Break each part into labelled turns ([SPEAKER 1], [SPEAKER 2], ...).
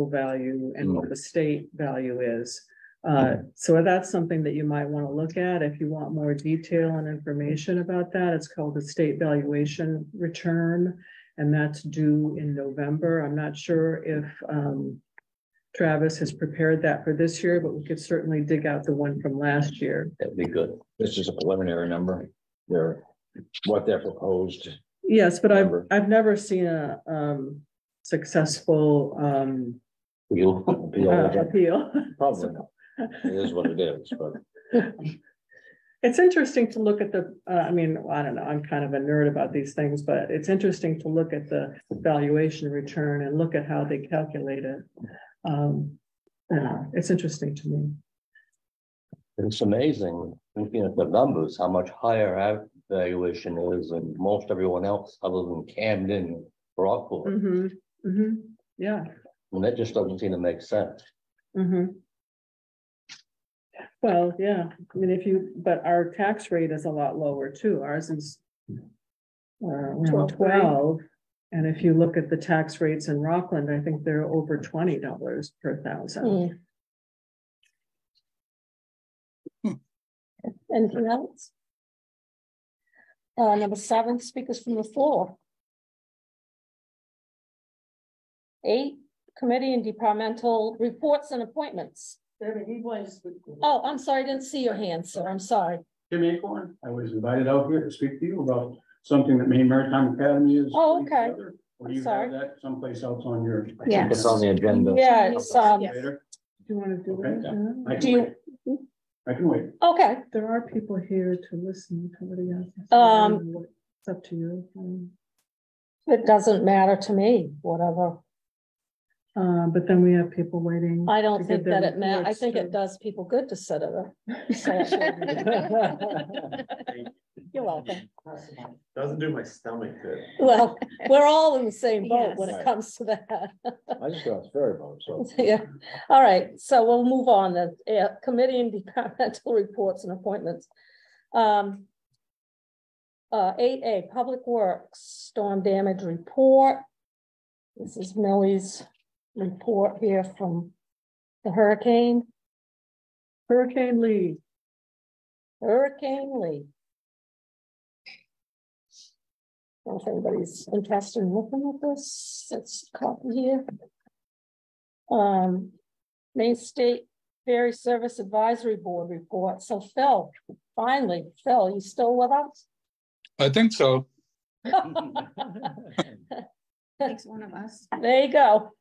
[SPEAKER 1] value and what the state value is. So that's something that you might want to look at if you want more detail and information about that. It's called the state valuation return, and that's due in November. I'm not sure if Travis has prepared that for this year, but we could certainly dig out the one from last year.
[SPEAKER 2] That'd be good. This is a preliminary number. What they're proposed.
[SPEAKER 1] Yes, but I've never seen a successful
[SPEAKER 2] appeal.
[SPEAKER 1] Probably
[SPEAKER 2] not. It is what it is, but
[SPEAKER 1] it's interesting to look at the I mean, I don't know, I'm kind of a nerd about these things, but it's interesting to look at the valuation return and look at how they calculate it. It's interesting to me.
[SPEAKER 2] It's amazing looking at the numbers, how much higher our valuation is than most everyone else other than Camden, Rockport.
[SPEAKER 1] Yeah.
[SPEAKER 2] And that just doesn't seem to make sense.
[SPEAKER 1] Well, yeah, I mean, but our tax rate is a lot lower too. Ours is 12. And if you look at the tax rates in Rockland, I think they're over $20 per thousand.
[SPEAKER 3] Anything else? Number 7, speakers from the floor. 8, committee and departmental reports and appointments. Oh, I'm sorry, I didn't see your hand, sir. I'm sorry.
[SPEAKER 4] Jim Acorn. I was invited out here to speak to you about something that Maine Maritime Academy is.
[SPEAKER 3] Oh, okay.
[SPEAKER 4] Or you have that someplace else on your.
[SPEAKER 3] Yeah.
[SPEAKER 2] It's on the agenda.
[SPEAKER 3] Yeah, it's
[SPEAKER 4] Later.
[SPEAKER 1] Do you want to do it?
[SPEAKER 4] I can wait. I can wait.
[SPEAKER 3] Okay.
[SPEAKER 1] There are people here to listen to what he has. It's up to you.
[SPEAKER 3] It doesn't matter to me, whatever.
[SPEAKER 1] But then we have people waiting.
[SPEAKER 3] I don't think that it matters. I think it does people good to sit at a. You're welcome.
[SPEAKER 5] Doesn't do my stomach good.
[SPEAKER 3] Well, we're all in the same boat when it
[SPEAKER 2] Right.
[SPEAKER 3] comes to that.
[SPEAKER 2] I just got very boat, so.
[SPEAKER 3] Yeah. All right. So we'll move on. The committee and departmental reports and appointments. 8A, Public Works Storm Damage Report. This is Millie's report here from the hurricane.
[SPEAKER 1] Hurricane Lee.
[SPEAKER 3] Hurricane Lee. I don't know if anybody's interested in looking at this. It's a copy here. Maine State Ferry Service Advisory Board report. So Phil, finally, Phil, you still with us?
[SPEAKER 6] I think so.
[SPEAKER 7] Takes one of us.
[SPEAKER 3] There you go.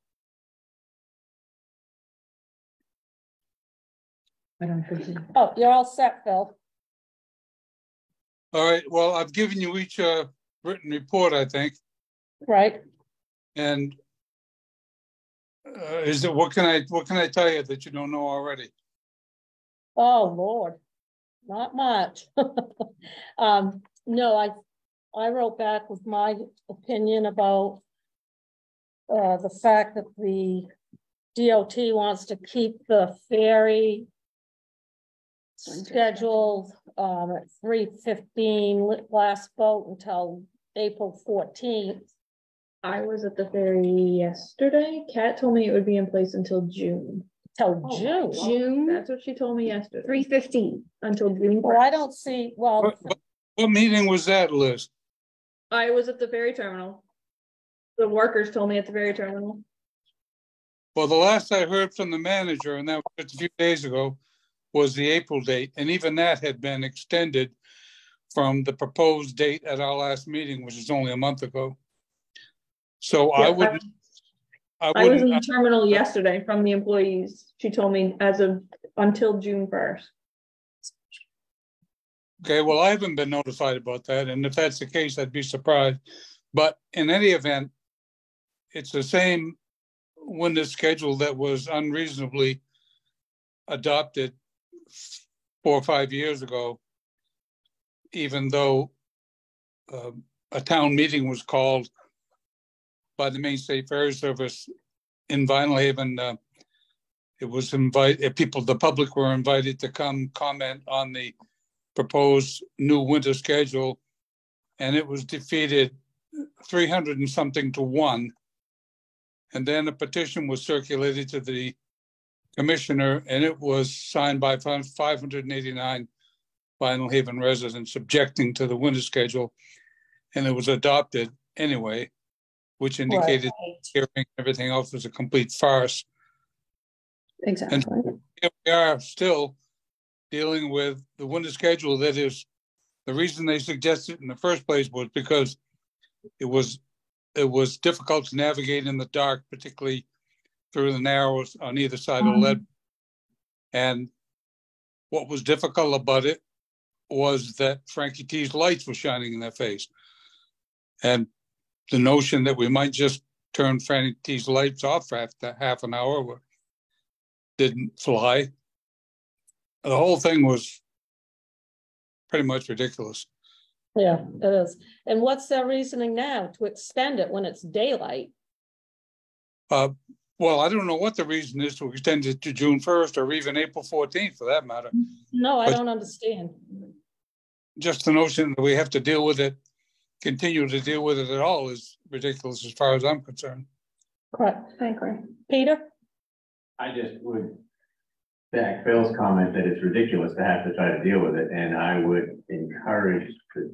[SPEAKER 1] I don't think so.
[SPEAKER 3] Oh, you're all set, Phil.
[SPEAKER 6] All right. Well, I've given you each a written report, I think.
[SPEAKER 3] Right.
[SPEAKER 6] And what can I tell you that you don't know already?
[SPEAKER 3] Oh Lord, not much. No, I wrote back with my opinion about the fact that the DOT wants to keep the ferry scheduled at 3:15 last boat until April 14th.
[SPEAKER 7] I was at the ferry yesterday. Kat told me it would be in place until June.
[SPEAKER 3] Till June.
[SPEAKER 7] June. That's what she told me yesterday.
[SPEAKER 8] 3:15
[SPEAKER 7] until June.
[SPEAKER 3] Well, I don't see. Well,
[SPEAKER 6] What meeting was that, Liz?
[SPEAKER 7] I was at the ferry terminal. The workers told me at the ferry terminal.
[SPEAKER 6] Well, the last I heard from the manager, and that was just a few days ago, was the April date, and even that had been extended from the proposed date at our last meeting, which is only a month ago. So yeah, I
[SPEAKER 7] was in the terminal yesterday from the employees. She told me as of until June 1st.
[SPEAKER 6] Okay, well, I haven't been notified about that, and if that's the case, I'd be surprised. But in any event, it's the same winter schedule that was unreasonably adopted 4 or 5 years ago, even though a town meeting was called by the Maine State Ferry Service in Vinalhaven. It was the public were invited to come comment on the proposed new winter schedule, and it was defeated 300 and something to 1 And then a petition was circulated to the commissioner, and it was signed by 589 Vinalhaven residents objecting to the winter schedule. And it was adopted anyway, which indicated hearing everything else was a complete farce.
[SPEAKER 7] Exactly.
[SPEAKER 6] And here we are still dealing with the winter schedule. That is, the reason they suggested it in the first place was because it was difficult to navigate in the dark, particularly through the narrows on either side of the lead. And what was difficult about it was that Frankie T's lights were shining in their face. And the notion that we might just turn Frankie T's lights off after half an hour didn't fly. The whole thing was pretty much ridiculous.
[SPEAKER 3] Yeah, it is. And what's their reasoning now to extend it when it's daylight?
[SPEAKER 6] Well, I don't know what the reason is to extend it to June 1st or even April 14th for that matter.
[SPEAKER 3] No, I don't understand.
[SPEAKER 6] Just the notion that we have to deal with it, continue to deal with it at all is ridiculous as far as I'm concerned.
[SPEAKER 3] Correct. I agree. Peter?
[SPEAKER 5] I just would back Phil's comment that it's ridiculous to have to try to deal with it. And I would encourage the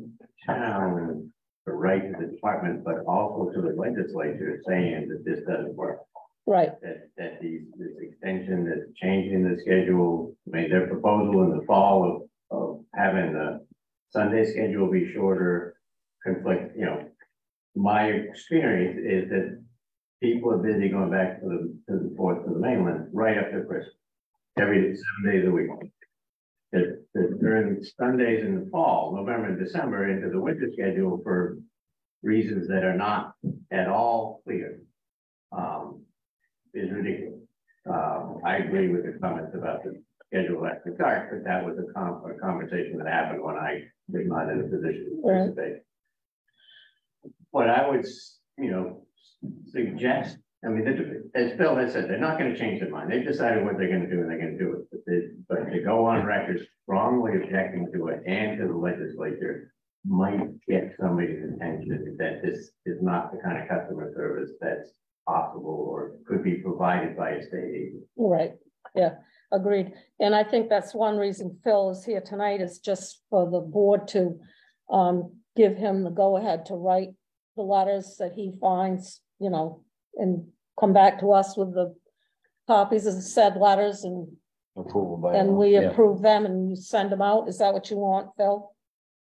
[SPEAKER 5] town to write to the department, but also to the legislature saying that this doesn't work.
[SPEAKER 3] Right.
[SPEAKER 5] That this extension, this changing the schedule, made their proposal in the fall of having the Sunday schedule be shorter, conflict, my experience is that people are busy going back to the fourth to the mainland right up to Christmas, every 7 days a week. During Sundays in the fall, November and December, into the winter schedule for reasons that are not at all clear, is ridiculous. I agree with the comments about the schedule after dark, but that was a conversation that happened when I was not in a position to participate. But I would, suggest, as Phil has said, they're not going to change their mind. They've decided what they're going to do and they're going to do it. But to go on record strongly objecting to it and to the legislature might get somebody's attention that this is not the kind of customer service that's possible or could be provided by a state agency.
[SPEAKER 3] Right. Yeah, agreed. And I think that's one reason Phil is here tonight, is just for the board to give him the go-ahead to write the letters that he finds, and come back to us with the copies of the said letters, and we approve them and you send them out. Is that what you want, Phil?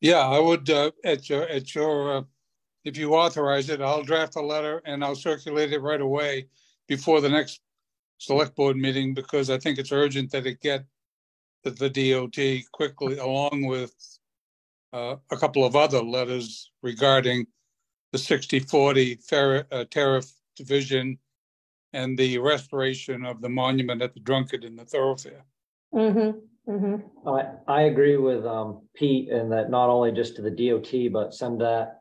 [SPEAKER 6] Yeah, I would, at your if you authorize it, I'll draft a letter and I'll circulate it right away before the next select board meeting, because I think it's urgent that it get the DOT quickly, along with a couple of other letters regarding the 60/40 tariff division and the restoration of the monument at the Drunkard in the thoroughfare.
[SPEAKER 8] I agree with Pete in that not only just to the DOT, but send that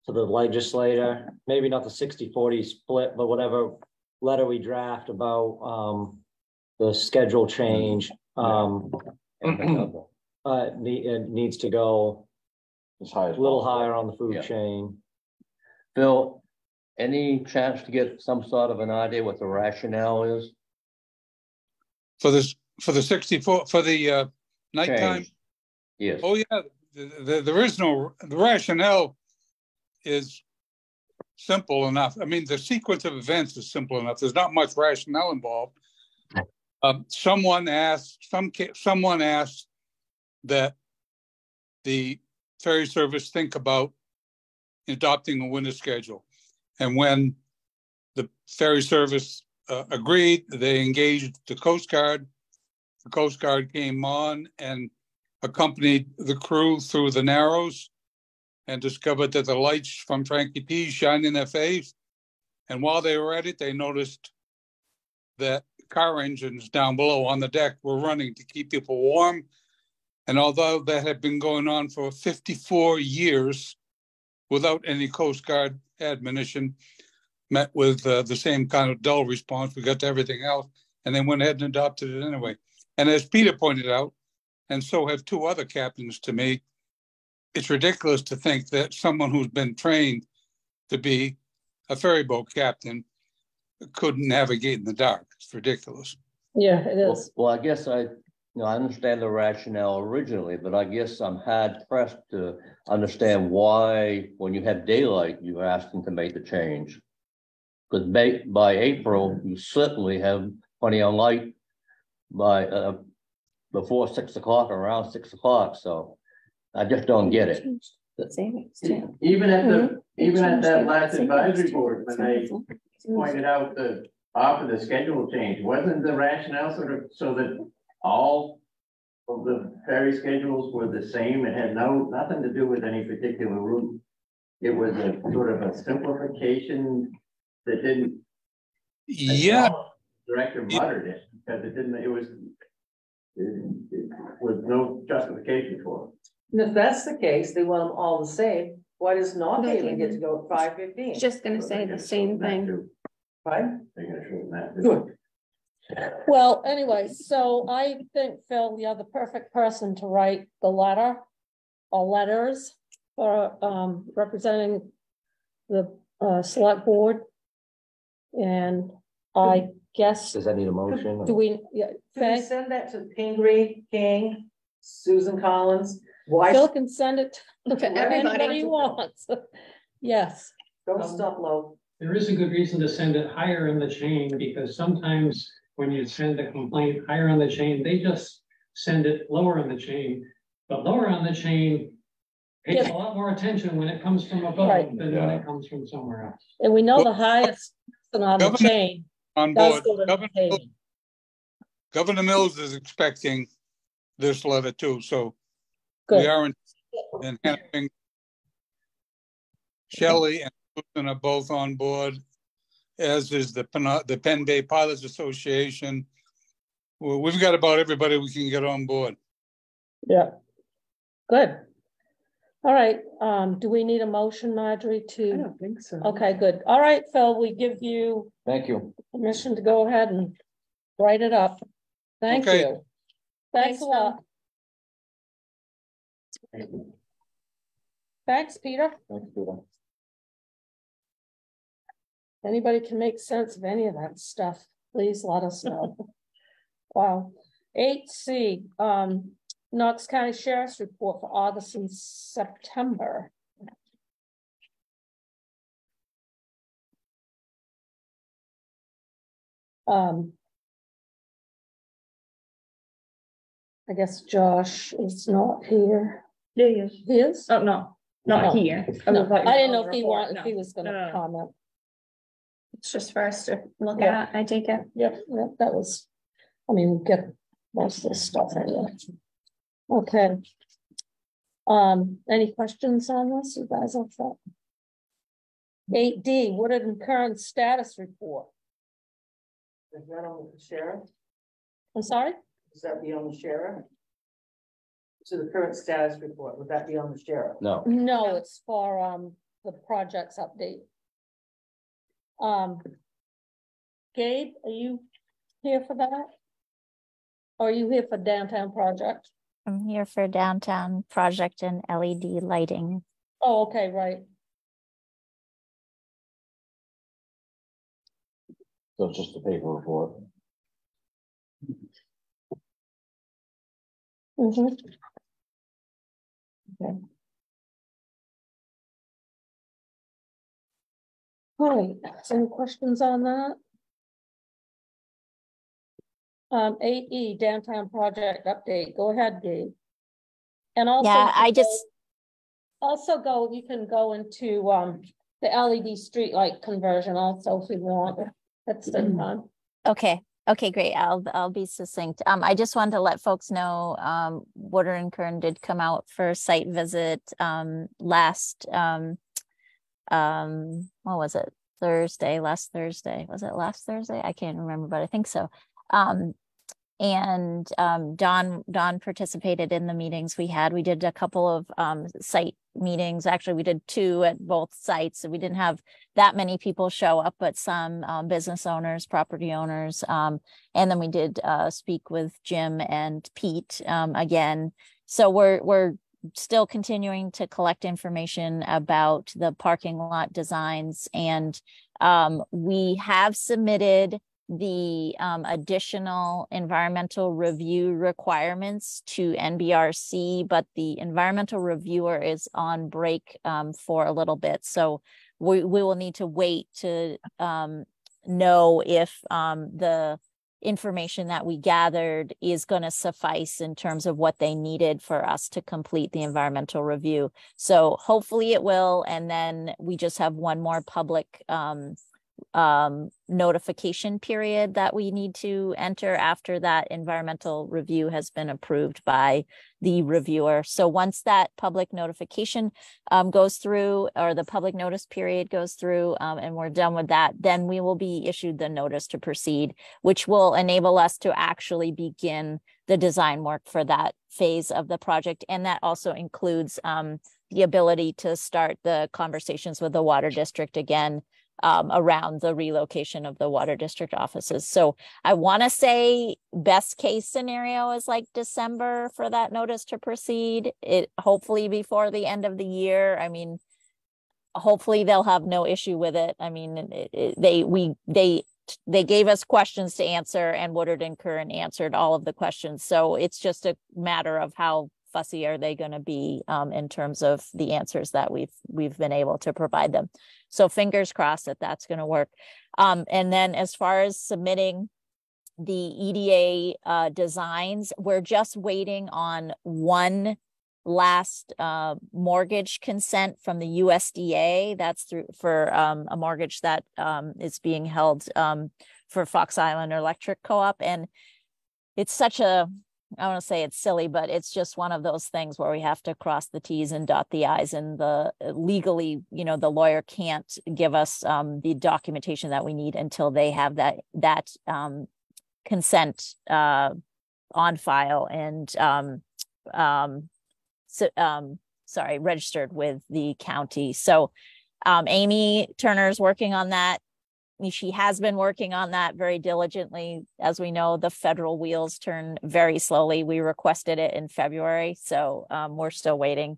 [SPEAKER 8] to the legislator, maybe not the 60/40 split, but whatever letter we draft about the schedule change. It needs to go
[SPEAKER 2] as high as
[SPEAKER 8] a little higher on the food chain.
[SPEAKER 2] Phil, any chance to get some sort of an idea what the rationale is
[SPEAKER 6] for the 64 for the nighttime?
[SPEAKER 2] Yes.
[SPEAKER 6] Oh yeah, there is no, the rationale is simple enough. I mean, the sequence of events is simple enough. There's not much rationale involved. Someone asked that the ferry service think about adopting a winter schedule. And when the ferry service agreed, they engaged the Coast Guard. The Coast Guard came on and accompanied the crew through the Narrows and discovered that the lights from Frankie T shined in their face. And while they were at it, they noticed that car engines down below on the deck were running to keep people warm. And although that had been going on for 54 years without any Coast Guard admonition, met with the same kind of dull response. We got to everything else, and they went ahead and adopted it anyway. And as Peter pointed out, and so have two other captains to me, it's ridiculous to think that someone who's been trained to be a ferry boat captain couldn't navigate in the dark. It's ridiculous.
[SPEAKER 3] Yeah, it is.
[SPEAKER 2] Well, I guess I understand the rationale originally, but I guess I'm hard pressed to understand why, when you have daylight, you're asking to make the change. Because by April, you certainly have plenty of light by before 6 o'clock, around 6 o'clock. So I just don't get it.
[SPEAKER 5] Even at that last advisory board, when they pointed out the after the schedule change, wasn't the rationale sort of so that all of the ferry schedules were the same? It had nothing to do with any particular route. It was a sort of a simplification that didn't.
[SPEAKER 6] Yeah.
[SPEAKER 5] Director muttered it because it didn't. It was no justification for it.
[SPEAKER 9] And if that's the case, they want them all the same. Why does Northaven get to go at 5:15?
[SPEAKER 7] Just gonna say the same thing.
[SPEAKER 9] Fine.
[SPEAKER 5] They're gonna shorten that.
[SPEAKER 9] Good.
[SPEAKER 3] Well, anyway, so I think, Phil, you're the perfect person to write the letter or letters for representing the select board. And I guess,
[SPEAKER 8] Does that need a motion?
[SPEAKER 3] do we, yeah,
[SPEAKER 9] Can we send that to Pingree, King, Susan Collins? Why?
[SPEAKER 3] Phil can send it to
[SPEAKER 7] everybody.
[SPEAKER 3] anybody he wants. Yes.
[SPEAKER 9] Don't stop low.
[SPEAKER 10] There is a good reason to send it higher in the chain, because sometimes when you send a complaint higher on the chain, they just send it lower in the chain. But lower on the chain pays a lot more attention when it comes from above than when it comes from somewhere else.
[SPEAKER 3] And we know the highest person on the chain
[SPEAKER 6] On
[SPEAKER 3] does
[SPEAKER 6] board.
[SPEAKER 3] go to the page.
[SPEAKER 6] Governor Mills is expecting this letter too, so
[SPEAKER 3] Good.
[SPEAKER 6] we are in having Shelley and Susan are both on board, as is the Penn Bay Pilots Association. Well, we've got about everybody we can get on board.
[SPEAKER 3] Yeah. Good. All right. Do we need a motion, Marjorie,
[SPEAKER 1] I
[SPEAKER 3] to?
[SPEAKER 1] don't think so.
[SPEAKER 3] Okay, good. All right, Phil, we give you
[SPEAKER 8] Thank you.
[SPEAKER 3] permission to go ahead and write it up. Thank
[SPEAKER 6] Okay.
[SPEAKER 3] you. Thanks a lot. Thanks, Peter.
[SPEAKER 8] Thanks, Peter.
[SPEAKER 3] Anybody can make sense of any of that stuff, please let us know. Wow. 8C, Knox County Sheriff's Report for August and September. I guess Josh is not here.
[SPEAKER 7] Yeah, he is.
[SPEAKER 3] He is?
[SPEAKER 7] Oh, no, not
[SPEAKER 3] No.
[SPEAKER 7] here.
[SPEAKER 3] No,
[SPEAKER 7] thought you
[SPEAKER 3] I
[SPEAKER 7] were
[SPEAKER 3] didn't know
[SPEAKER 7] on
[SPEAKER 3] if he
[SPEAKER 7] report.
[SPEAKER 3] wanted, if he was gonna
[SPEAKER 7] No.
[SPEAKER 3] comment.
[SPEAKER 7] It's just for us to look
[SPEAKER 3] Yeah.
[SPEAKER 7] at, I take it.
[SPEAKER 3] Yep, that was, I mean, we get most of this stuff anyway. Okay. Any questions on this, you guys all set? 8D, Woodard and Kern status report.
[SPEAKER 9] Is that on the sheriff?
[SPEAKER 3] I'm sorry?
[SPEAKER 9] Does that be on the sheriff? So the current status report, would that be on the sheriff?
[SPEAKER 2] No.
[SPEAKER 3] No, it's for the projects update. Gabe, are you here for that? Or are you here for downtown project?
[SPEAKER 11] I'm here for downtown project and LED lighting.
[SPEAKER 3] Oh, okay, right.
[SPEAKER 8] So it's just a paper report.
[SPEAKER 3] Mm-hmm. Okay. All right, any questions on that? 8E, downtown project update. Go ahead, Gabe. And also,
[SPEAKER 11] Yeah, I just,
[SPEAKER 3] you can go into the LED street light conversion also if you want. That's the time.
[SPEAKER 11] okay, great. I'll be succinct. I just wanted to let folks know, Woodard and Kern did come out for a site visit last, what was it? Last Thursday. Was it last Thursday? I can't remember, but I think so. And Don participated in the meetings we had. We did a couple of site meetings. Actually, we did 2 at both sites. So we didn't have that many people show up, but some business owners, property owners. And then we did speak with Jim and Pete again. So we're still continuing to collect information about the parking lot designs, and we have submitted the additional environmental review requirements to NBRC, but the environmental reviewer is on break for a little bit. So we will need to wait to know if the information that we gathered is going to suffice in terms of what they needed for us to complete the environmental review. So hopefully it will. And then we just have one more public notification period that we need to enter after that environmental review has been approved by the reviewer. So once that public notification goes through, or the public notice period goes through, and we're done with that, then we will be issued the notice to proceed, which will enable us to actually begin the design work for that phase of the project. And that also includes the ability to start the conversations with the water district again, around the relocation of the water district offices. So I want to say best case scenario is like December for that notice to proceed. It hopefully before the end of the year. I mean, hopefully they'll have no issue with it. I mean, they gave us questions to answer, and Woodard and Curran answered all of the questions. So it's just a matter of how fussy are they going to be in terms of the answers that we've been able to provide them. So fingers crossed that that's going to work. And then as far as submitting the EDA designs, we're just waiting on one last mortgage consent from the USDA. That's for a mortgage that is being held for Fox Island Electric Co-op. And it's such a, I want to say it's silly, but it's just one of those things where we have to cross the T's and dot the I's, and the legally, you know, the lawyer can't give us the documentation that we need until they have that consent on file and registered with the county. So Amy Turner is working on that. She has been working on that very diligently. As we know, the federal wheels turn very slowly. We requested it in February, so we're still waiting.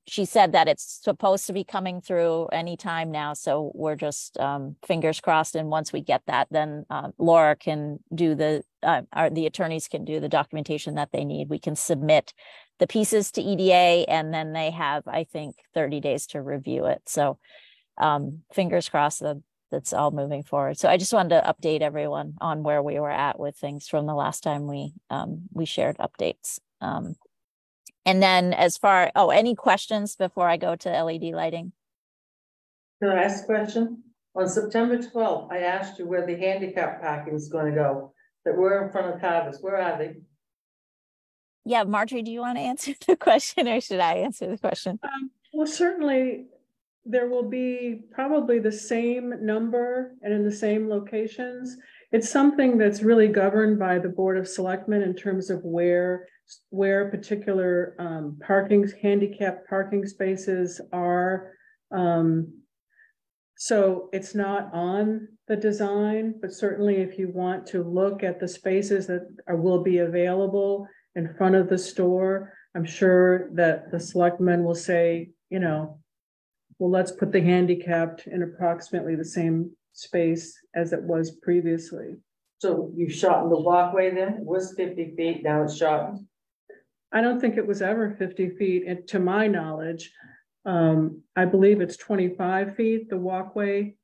[SPEAKER 11] She said that it's supposed to be coming through anytime now, so we're just fingers crossed. And once we get that, then Laura can do the attorneys can do the documentation that they need. We can submit the pieces to EDA, and then they have, I think, 30 days to review it. So fingers crossed that that's all moving forward. So I just wanted to update everyone on where we were at with things from the last time we shared updates. And then as far, any questions before I go to LED lighting?
[SPEAKER 9] Can I ask a question? On September 12th, I asked you where the handicap parking is going to go, that we're in front of Carver's. Where are they?
[SPEAKER 11] Yeah, Marjorie, do you want to answer the question, or should I answer the question?
[SPEAKER 1] Well, certainly there will be probably the same number and in the same locations. It's something that's really governed by the Board of Selectmen in terms of where particular handicapped parking spaces are. So it's not on the design, but certainly if you want to look at the spaces that will be available in front of the store, I'm sure that the selectmen will say, you know, well, let's put the handicapped in approximately the same space as it was previously.
[SPEAKER 9] So you shortened the walkway then? It was 50 feet, now it's shortened?
[SPEAKER 1] I don't think it was ever 50 feet, and to my knowledge. I believe it's 25 feet, the walkway.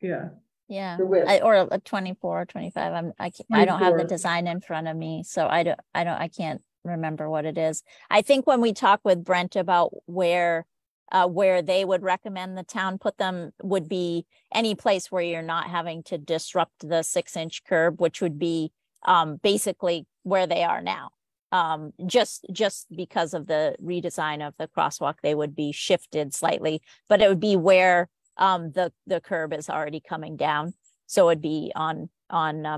[SPEAKER 1] Yeah.
[SPEAKER 11] Yeah, or a 24 or 25. I don't have the design in front of me, so I can't remember what it is. I think when we talk with Brent about where they would recommend the town put them would be any place where you're not having to disrupt the 6-inch curb, which would be basically where they are now. Just because of the redesign of the crosswalk, they would be shifted slightly, but it would be where the curb is already coming down. So it'd be on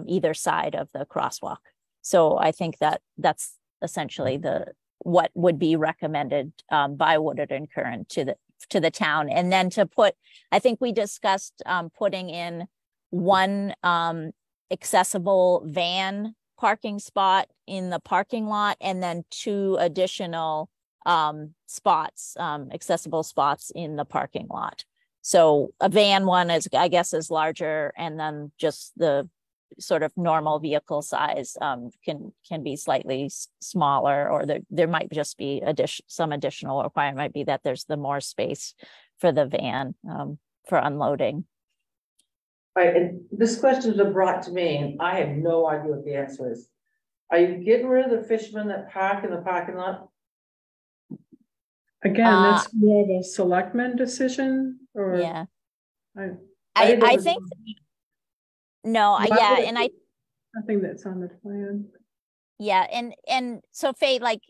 [SPEAKER 11] either side of the crosswalk. So I think that's essentially what would be recommended by Woodard and Curran to the town. And then I think we discussed putting in one accessible van parking spot in the parking lot, and then 2 additional spots, accessible spots in the parking lot. So a van one is, I guess, is larger, and then just the sort of normal vehicle size can be slightly smaller, or there might just be some additional requirement might be that there's the more space for the van for unloading.
[SPEAKER 9] Right, and this question's been brought to me, and I have no idea what the answer is. Are you getting rid of the fishermen that park in the parking lot?
[SPEAKER 1] Again, that's more of a selectman decision, or?
[SPEAKER 11] Yeah.
[SPEAKER 1] I
[SPEAKER 11] think, no, yeah, and
[SPEAKER 1] nothing that's on the plan.
[SPEAKER 11] Yeah, and so Faye, like,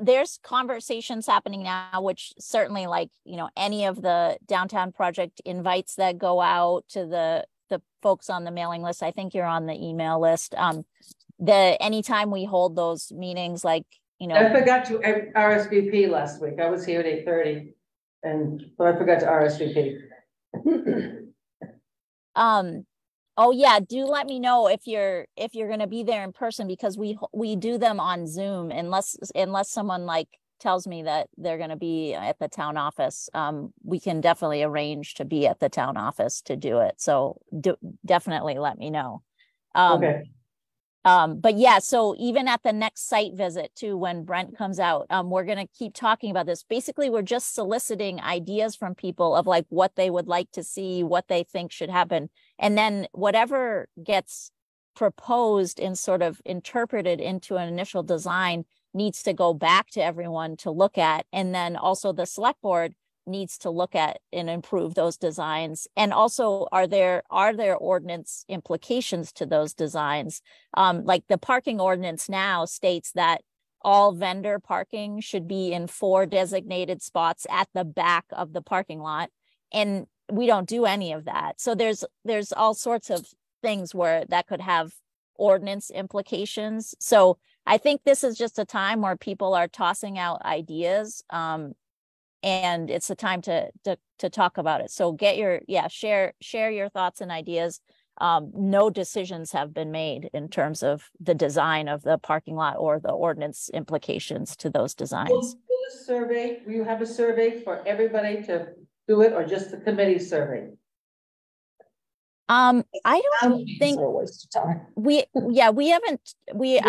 [SPEAKER 11] there's conversations happening now, which certainly, like, you know, any of the downtown project invites that go out to the folks on the mailing list, I think you're on the email list. Anytime we hold those meetings, like, you know,
[SPEAKER 9] I forgot to RSVP last week. I was here at 8:30, but I forgot to RSVP.
[SPEAKER 11] Oh yeah, do let me know if you're going to be there in person, because we do them on Zoom unless someone like tells me that they're going to be at the town office. We can definitely arrange to be at the town office to do it. So definitely let me know.
[SPEAKER 9] Okay.
[SPEAKER 11] But yeah, so even at the next site visit too, when Brent comes out, we're going to keep talking about this. Basically, we're just soliciting ideas from people of like what they would like to see, what they think should happen. And then whatever gets proposed and sort of interpreted into an initial design needs to go back to everyone to look at. And then also the select board needs to look at and improve those designs. And also, are there ordinance implications to those designs? Like the parking ordinance now states that all vendor parking should be in 4 designated spots at the back of the parking lot. And we don't do any of that. So there's all sorts of things where that could have ordinance implications. So I think this is just a time where people are tossing out ideas. And it's a time to talk about it. So share your thoughts and ideas. No decisions have been made in terms of the design of the parking lot or the ordinance implications to those designs.
[SPEAKER 9] Will you have a survey for everybody to do it, or just the committee survey?
[SPEAKER 11] I don't think we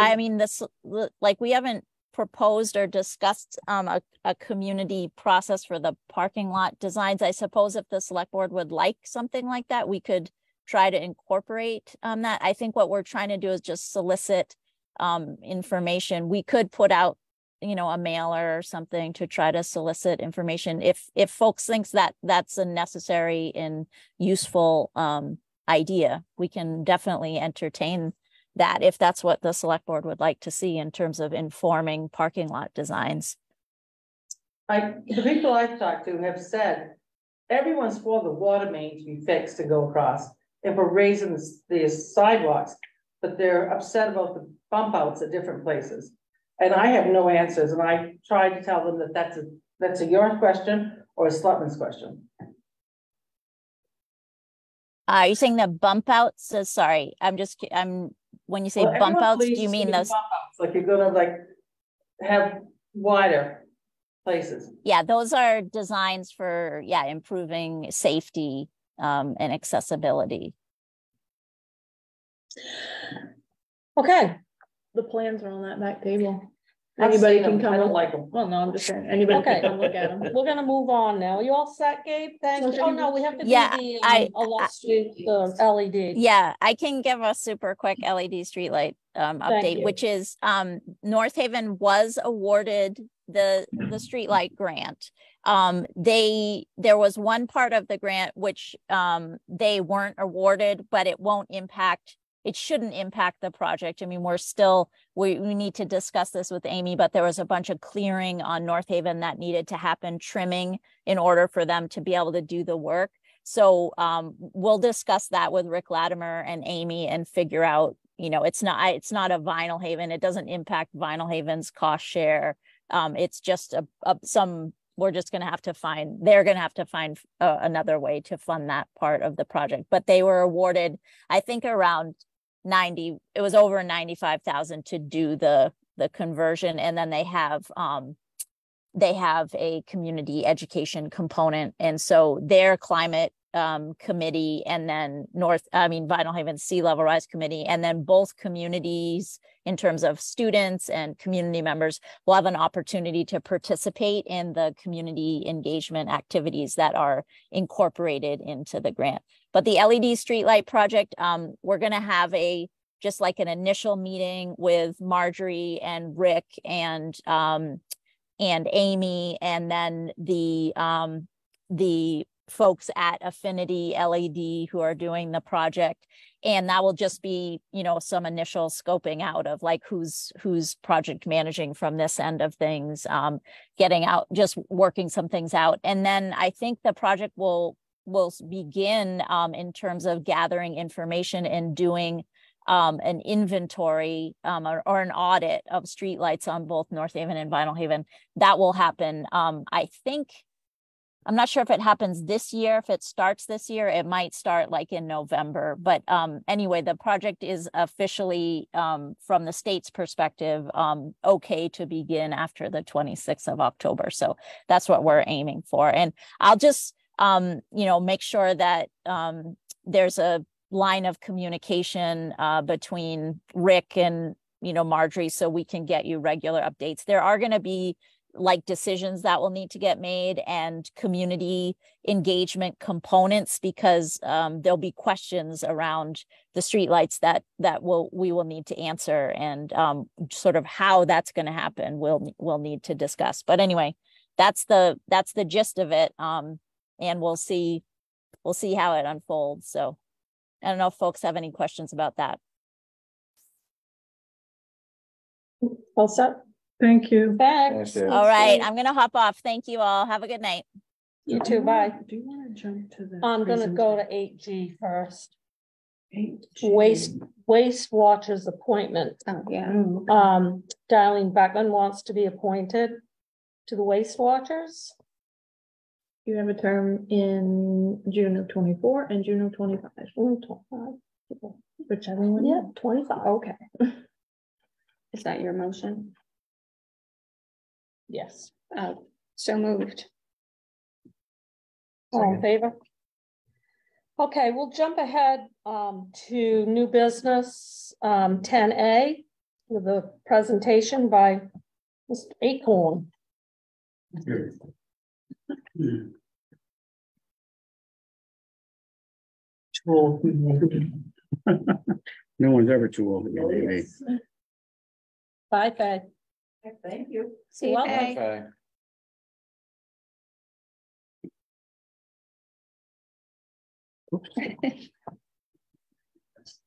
[SPEAKER 11] haven't proposed or discussed a community process for the parking lot designs. I suppose if the select board would like something like that, we could try to incorporate that. I think what we're trying to do is just solicit information. We could put out, a mailer or something to try to solicit information. If folks thinks that that's a necessary and useful idea, we can definitely entertain that if that's what the select board would like to see in terms of informing parking lot designs.
[SPEAKER 9] The people I've talked to have said everyone's for the water main to be fixed to go across and for raising the sidewalks, but they're upset about the bump outs at different places. And I have no answers, and I tried to tell them that that's a your question or a selectman's question.
[SPEAKER 11] You're saying the bump outs? Sorry, when you say bump outs, do you mean those?
[SPEAKER 9] Bump outs, like you're gonna have wider places.
[SPEAKER 11] Yeah, those are designs for improving safety and accessibility.
[SPEAKER 7] Okay.
[SPEAKER 3] The plans are on that back table.
[SPEAKER 9] Anybody can come. I don't like them.
[SPEAKER 3] Well, no, I'm just saying, anybody can come look at them.
[SPEAKER 7] We're gonna move on now. You all set, Gabe? Thanks. Oh, no, we have to do the LED.
[SPEAKER 11] Yeah, I can give a super quick LED streetlight update, which is North Haven was awarded the streetlight grant. There was one part of the grant which they weren't awarded, but it shouldn't impact the project. I mean, we need to discuss this with Amy, but there was a bunch of clearing on North Haven that needed to happen, trimming, in order for them to be able to do the work. So we'll discuss that with Rick Latimer and Amy and figure out, it's not a Vinalhaven. It doesn't impact Vinalhaven's cost share. It's just we're just going to have to find another way to fund that part of the project. But they were awarded, I think, around it was over 95,000 to do the conversion. And then they have they have a community education component. And so their climate committee, and then Vinalhaven Sea Level Rise Committee, and then both communities in terms of students and community members will have an opportunity to participate in the community engagement activities that are incorporated into the grant. But the LED streetlight project, we're going to have just like an initial meeting with Marjorie and Rick and Amy, and then the folks at Affinity LED who are doing the project. And that will just be, some initial scoping out of like who's project managing from this end of things, getting out, just working some things out. And then I think the project will begin in terms of gathering information and doing an inventory or an audit of streetlights on both North Haven and Vinalhaven. That will happen. I'm not sure if it happens this year. If it starts this year, it might start like in November. But anyway, the project is officially, from the state's perspective, okay to begin after the 26th of October. So that's what we're aiming for. And I'll just, make sure that there's a line of communication between Rick and, Marjorie, so we can get you regular updates. There are going to be like decisions that will need to get made and community engagement components, because there'll be questions around the streetlights that we will need to answer, and sort of how that's going to happen we'll need to discuss. But anyway, that's the gist of it, and we'll see how it unfolds. So I don't know if folks have any questions about that.
[SPEAKER 3] All set.
[SPEAKER 1] Thank you.
[SPEAKER 3] Thanks.
[SPEAKER 11] All right, I'm going to hop off. Thank you all. Have a good night.
[SPEAKER 3] You too. Bye.
[SPEAKER 1] Do you want to jump to the?
[SPEAKER 3] I'm going to go to 8G first.
[SPEAKER 1] 8G.
[SPEAKER 3] Waste Watchers appointment.
[SPEAKER 7] Oh, yeah.
[SPEAKER 3] Darlene Beckman wants to be appointed to the Waste Watchers.
[SPEAKER 7] You have a term in June of 24 and June of 25.
[SPEAKER 3] 25.
[SPEAKER 7] Whichever one.
[SPEAKER 3] Yeah, 25.
[SPEAKER 7] Okay. Is that your motion?
[SPEAKER 3] Yes.
[SPEAKER 7] So moved.
[SPEAKER 3] All in favor? Okay, we'll jump ahead to new business 10A with a presentation by Mr. Acorn.
[SPEAKER 4] No one's ever too old to be a baby.
[SPEAKER 3] Bye, Faye.
[SPEAKER 9] Thank you.
[SPEAKER 7] See you.
[SPEAKER 3] Well,
[SPEAKER 7] Faye.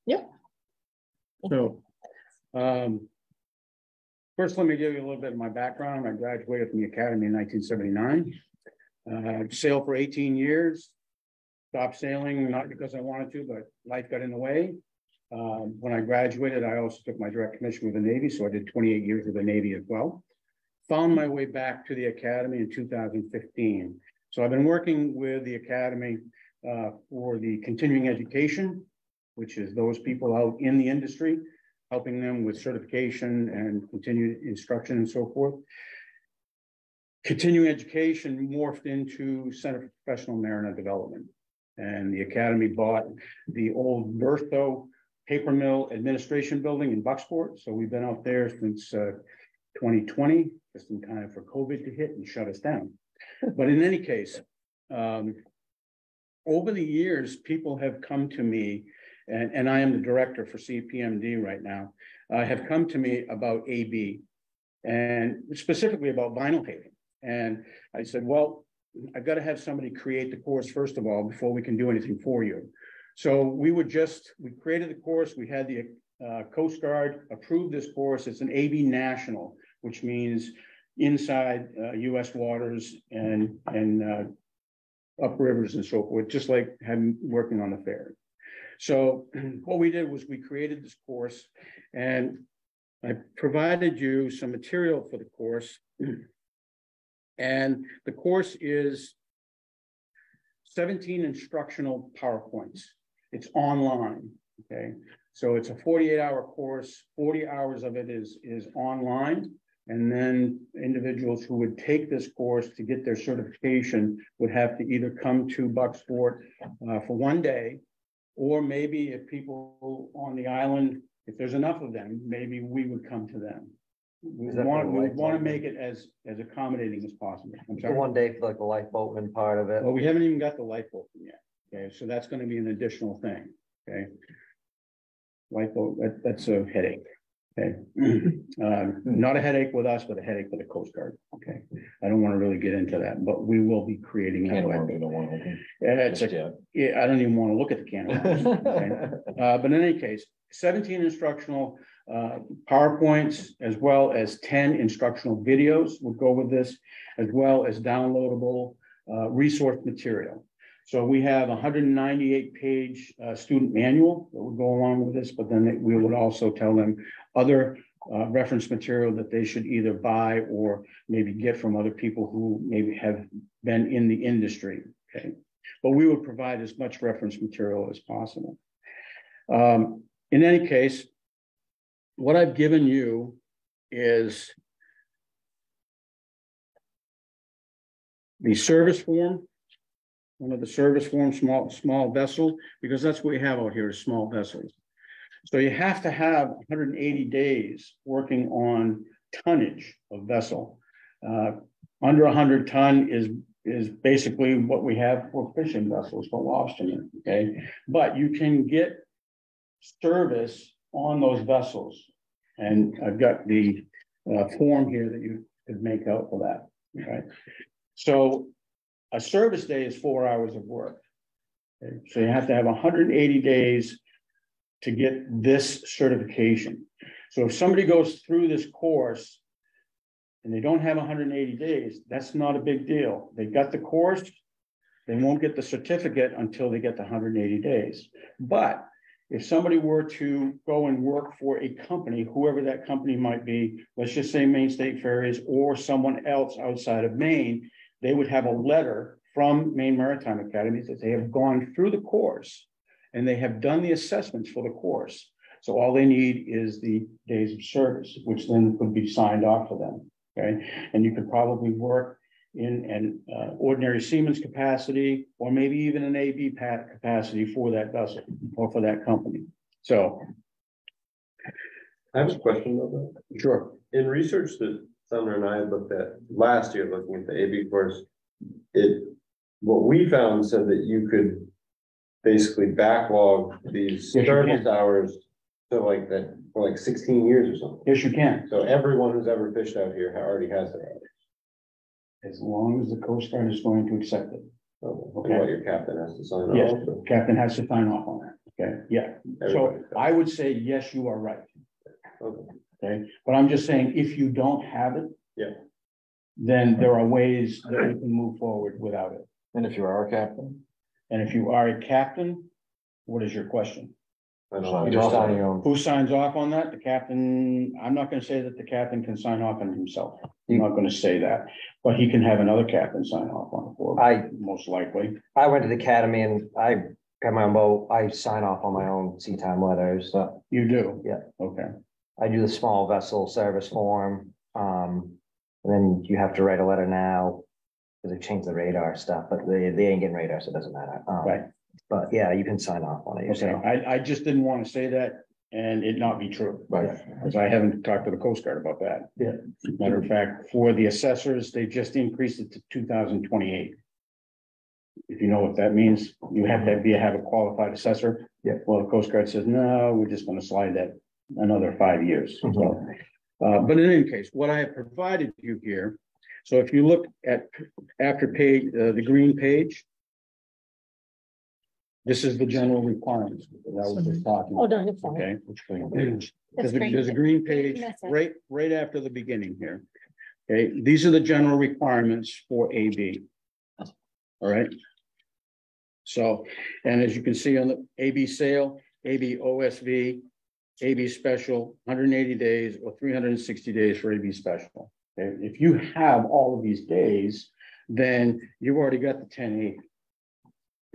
[SPEAKER 3] Yep.
[SPEAKER 4] So, first, let me give you a little bit of my background. I graduated from the academy in 1979. Sailed for 18 years. Stopped sailing, not because I wanted to, but life got in the way. When I graduated, I also took my direct commission with the Navy, so I did 28 years with the Navy as well. Found my way back to the academy in 2015. So I've been working with the academy for the continuing education, which is those people out in the industry, helping them with certification and continued instruction and so forth. Continuing education morphed into Center for Professional Mariner Development. And the academy bought the old Bertho paper mill administration building in Bucksport. So we've been out there since 2020, just in time for COVID to hit and shut us down. But in any case, over the years, people have come to me, and I am the director for CPMD right now, have come to me about AB, and specifically about Vinalhaven. And I said, well, I've got to have somebody create the course, first of all, before we can do anything for you. So we created the course. We had the Coast Guard approve this course. It's an AB National, which means inside U.S. waters and up rivers and so forth, just like working on the ferry. So what we did was we created this course, and I provided you some material for the course. And the course is 17 instructional PowerPoints. It's online, okay? So it's a 48-hour course. 40 hours of it is online. And then individuals who would take this course to get their certification would have to either come to Bucksport for one day, or maybe if people on the island, if there's enough of them, maybe we would come to them. We want to make it as accommodating as possible. I'm sorry.
[SPEAKER 8] One day for like the lifeboatman part of it.
[SPEAKER 4] Well, we haven't even got the lifeboat yet. Okay, so that's going to be an additional thing. Okay, lifeboat, that's a headache. Okay, not a headache with us, but a headache for the Coast Guard. Okay, I don't want to really get into that, but we will be creating that. Yeah, I don't even want to look at the can of worms. Okay? But in any case, 17 instructional PowerPoints, as well as 10 instructional videos would go with this, as well as downloadable resource material. So we have a 198-page student manual that would go along with this, but then we would also tell them other reference material that they should either buy or maybe get from other people who maybe have been in the industry. Okay, but we would provide as much reference material as possible. In any case, what I've given you is the service form, one of the service forms, small vessel, because that's what we have out here is small vessels. So you have to have 180 days working on tonnage of vessel. Under 100 ton is basically what we have for fishing vessels for lobstermen. Okay, but you can get service on those vessels, and I've got the form here that you could make out for that. Okay, so a service day is 4 hours of work. Okay? So you have to have 180 days to get this certification. So if somebody goes through this course and they don't have 180 days, that's not a big deal. They got the course, they won't get the certificate until they get the 180 days. But if somebody were to go and work for a company, whoever that company might be, let's just say Maine State Ferries or someone else outside of Maine, they would have a letter from Maine Maritime Academy that they have gone through the course and they have done the assessments for the course. So all they need is the days of service, which then would be signed off for them. Okay, and you could probably work in an ordinary seaman's capacity, or maybe even an AB capacity for that vessel or for that company. So
[SPEAKER 12] I have a question about that.
[SPEAKER 4] Sure.
[SPEAKER 12] In research that Summer and I looked at last year, looking at the AB course, what we found said that you could basically backlog these service hours to like that for like 16 years or something.
[SPEAKER 4] Yes, you can.
[SPEAKER 12] So everyone who's ever fished out here already has their hours.
[SPEAKER 4] As long as the Coast Guard is going to accept it.
[SPEAKER 12] Okay. What your captain has to sign off.
[SPEAKER 4] Yes, captain has to sign off on that. Okay, yeah. So I would say, yes, you are right.
[SPEAKER 12] Okay.
[SPEAKER 4] Okay, but I'm just saying, if you don't have it,
[SPEAKER 12] yeah,
[SPEAKER 4] then there are ways that we can move forward without it.
[SPEAKER 12] And if you are a captain?
[SPEAKER 4] And if you are a captain, what is your question?
[SPEAKER 12] Who
[SPEAKER 4] signs off on that? The captain. I'm not going to say that the captain can sign off on himself. I'm not going to say that, but he can have another captain sign off on it for most likely.
[SPEAKER 8] I went to the academy and I got my own boat. I sign off on my own sea time letters. So.
[SPEAKER 4] You do?
[SPEAKER 8] Yeah.
[SPEAKER 4] Okay.
[SPEAKER 8] I do the small vessel service form. And then you have to write a letter now because they've changed the radar stuff, but they ain't getting radar, so it doesn't matter.
[SPEAKER 4] Right.
[SPEAKER 8] But yeah, you can sign off on it.
[SPEAKER 4] Okay. I just didn't want to say that and it not be true.
[SPEAKER 8] Right.
[SPEAKER 4] Because I haven't talked to the Coast Guard about that.
[SPEAKER 8] Yeah.
[SPEAKER 4] Matter of fact, for the assessors, they just increased it to 2028. If you know what that means, you have to have a qualified assessor.
[SPEAKER 8] Yeah. Well,
[SPEAKER 4] the Coast Guard says, no, we're just going to slide that another 5 years. Mm-hmm. So, but in any case, what I have provided you here. So if you look at after page, the green page, this is the general requirements that I was just talking about.
[SPEAKER 3] Oh, no, it's fine.
[SPEAKER 4] Okay. There's a green page right after the beginning here. Okay, these are the general requirements for AB. All right. So, and as you can see on the AB sale, AB OSV, AB special, 180 days or 360 days for AB special. Okay? If you have all of these days, then you've already got the 1080.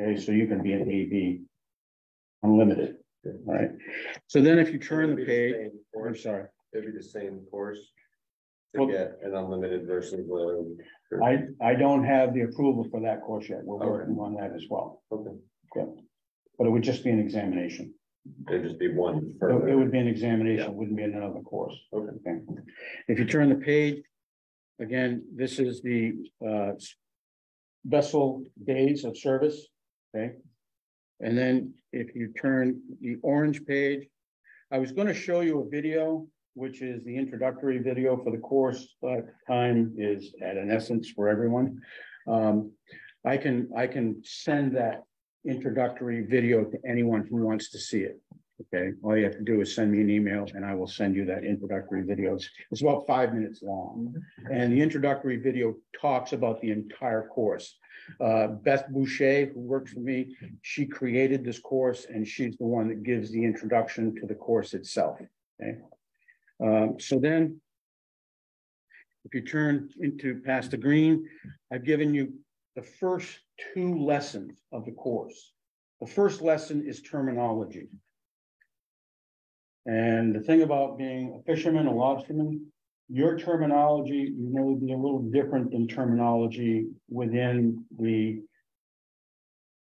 [SPEAKER 4] Okay, so you can be an AB unlimited. All right. So then if you turn the page, I'm sorry.
[SPEAKER 12] It'd be the same course. to get an unlimited versus
[SPEAKER 4] I don't have the approval for that course yet. We're working on that as well.
[SPEAKER 12] Okay.
[SPEAKER 4] Yeah. But it would just be an examination.
[SPEAKER 12] It'd just be one.
[SPEAKER 4] It would be an examination, it wouldn't be another course. Okay. If you turn the page, again, this is the vessel days of service, okay? And then if you turn the orange page, I was going to show you a video, which is the introductory video for the course, but time is at an essence for everyone. I can send that introductory video to anyone who wants to see it. Okay, all you have to do is send me an email and I will send you that introductory video. It's about 5 minutes long. And the introductory video talks about the entire course. Beth Boucher, who works for me, she created this course and she's the one that gives the introduction to the course itself. Okay. So then, if you turn into past the green, I've given you the first 2 lessons of the course. The first lesson is terminology. And the thing about being a fisherman, a lobsterman, your terminology may be a little different than terminology within the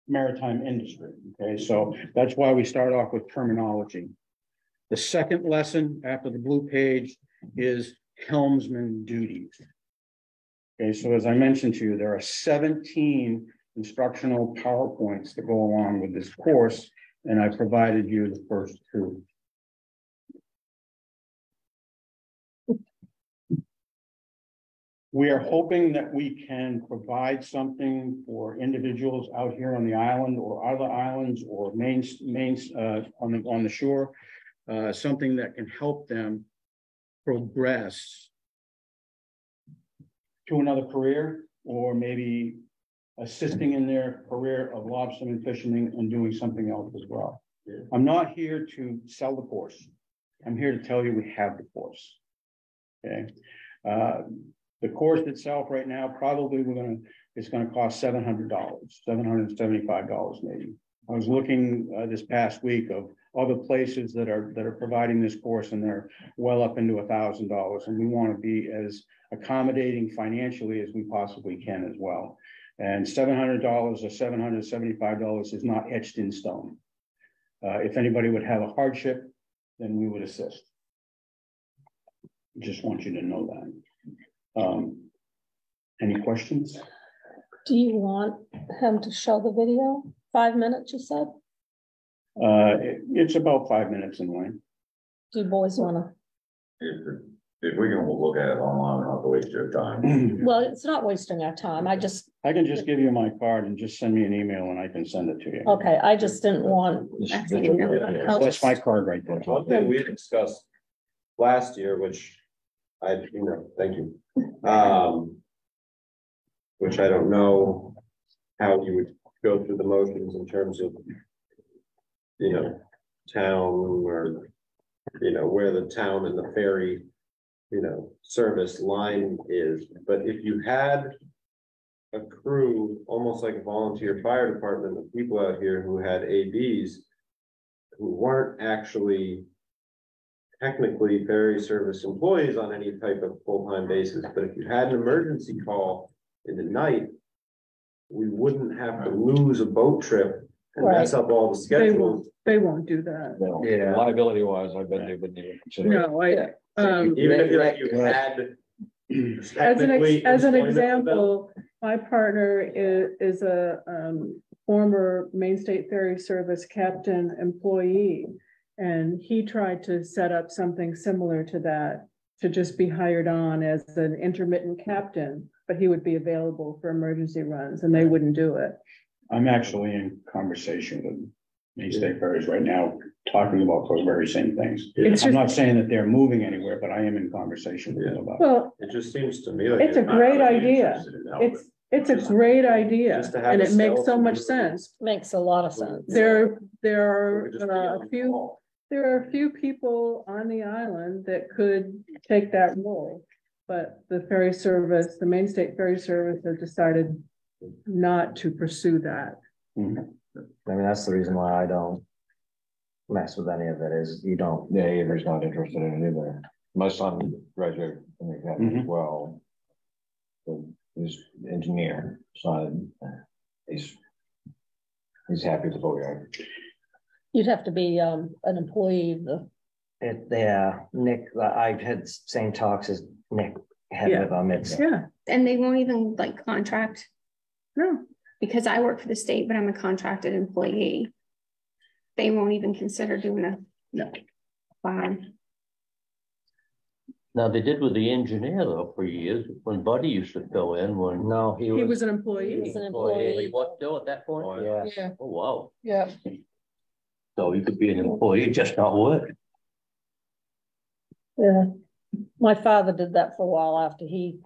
[SPEAKER 4] maritime industry. Okay, so that's why we start off with terminology. The second lesson after the blue page is helmsman duties. Okay, so as I mentioned to you, there are 17 instructional PowerPoints that go along with this course, and I provided you the first 2. We are hoping that we can provide something for individuals out here on the island or other islands or on the shore, something that can help them progress to another career, or maybe assisting in their career of lobsterman fishing and doing something else as well. Yeah. I'm not here to sell the course. I'm here to tell you we have the course. Okay. The course itself right now, probably it's going to cost $700, $775 maybe. I was looking this past week of other places that are providing this course, and they're well up into $1,000. And we want to be as accommodating financially as we possibly can as well. And $700 or $775 is not etched in stone. If anybody would have a hardship, then we would assist. Just want you to know that. Any questions?
[SPEAKER 3] Do you want him to show the video? 5 minutes, you said?
[SPEAKER 4] It's about 5 minutes in length.
[SPEAKER 3] Do you boys want to?
[SPEAKER 13] If we can look at it online, I'll have to waste your time.
[SPEAKER 3] Well, it's not wasting our time. I
[SPEAKER 4] can just give you my card and just send me an email and I can send it to you.
[SPEAKER 3] Okay, I just didn't want.
[SPEAKER 4] That's my card right there.
[SPEAKER 12] One thing we discussed last year, which thank you. Which I don't know how you would go through the motions in terms of, town or, where the town and the ferry, service line is. But if you had a crew, almost like a volunteer fire department of people out here who had ABs who weren't actually technically ferry service employees on any type of full-time basis, but if you had an emergency call in the night, we wouldn't have to lose a boat trip and mess up all the schedules.
[SPEAKER 1] They won't do that.
[SPEAKER 8] No. Yeah, liability wise, I bet they wouldn't even consider.
[SPEAKER 1] No,
[SPEAKER 12] Even if you had
[SPEAKER 1] as an example, my partner is a former Maine State Ferry Service captain employee. And he tried to set up something similar to that, to just be hired on as an intermittent captain, but he would be available for emergency runs, and they wouldn't do it.
[SPEAKER 4] I'm actually in conversation with Maine State Ferries right now, talking about those very same things. I'm not saying that they're moving anywhere, but I am in conversation with them about it.
[SPEAKER 1] Well,
[SPEAKER 12] it just seems to me like
[SPEAKER 1] it's a great idea. It's a great idea, and it makes so much sense.
[SPEAKER 3] Makes a lot of sense.
[SPEAKER 1] There are a few people on the island that could take that role, but the ferry service, the Maine State Ferry Service, has decided not to pursue that.
[SPEAKER 8] I mean, that's the reason why I don't mess with any of it, is you don't, the Avery's not interested in it either.
[SPEAKER 13] My son graduated from the academy as well. So he's an engineer, son. He's happy with the boatyard.
[SPEAKER 3] You'd have to be an employee of the.
[SPEAKER 8] Yeah, Nick, I've had same talks as Nick had with it's.
[SPEAKER 1] Yeah.
[SPEAKER 14] And they won't even like contract.
[SPEAKER 1] No.
[SPEAKER 14] Because I work for the state, but I'm a contracted employee. They won't even consider doing a farm.
[SPEAKER 2] Now, they did with the engineer though for years, when Buddy used to fill in when.
[SPEAKER 8] No,
[SPEAKER 1] He was an employee.
[SPEAKER 3] He was an employee.
[SPEAKER 2] He was still at that point?
[SPEAKER 8] Oh, yeah.
[SPEAKER 3] Yeah.
[SPEAKER 2] Oh, wow.
[SPEAKER 3] Yeah.
[SPEAKER 2] So he could be an employee, just not work.
[SPEAKER 3] Yeah. My father did that for a while after he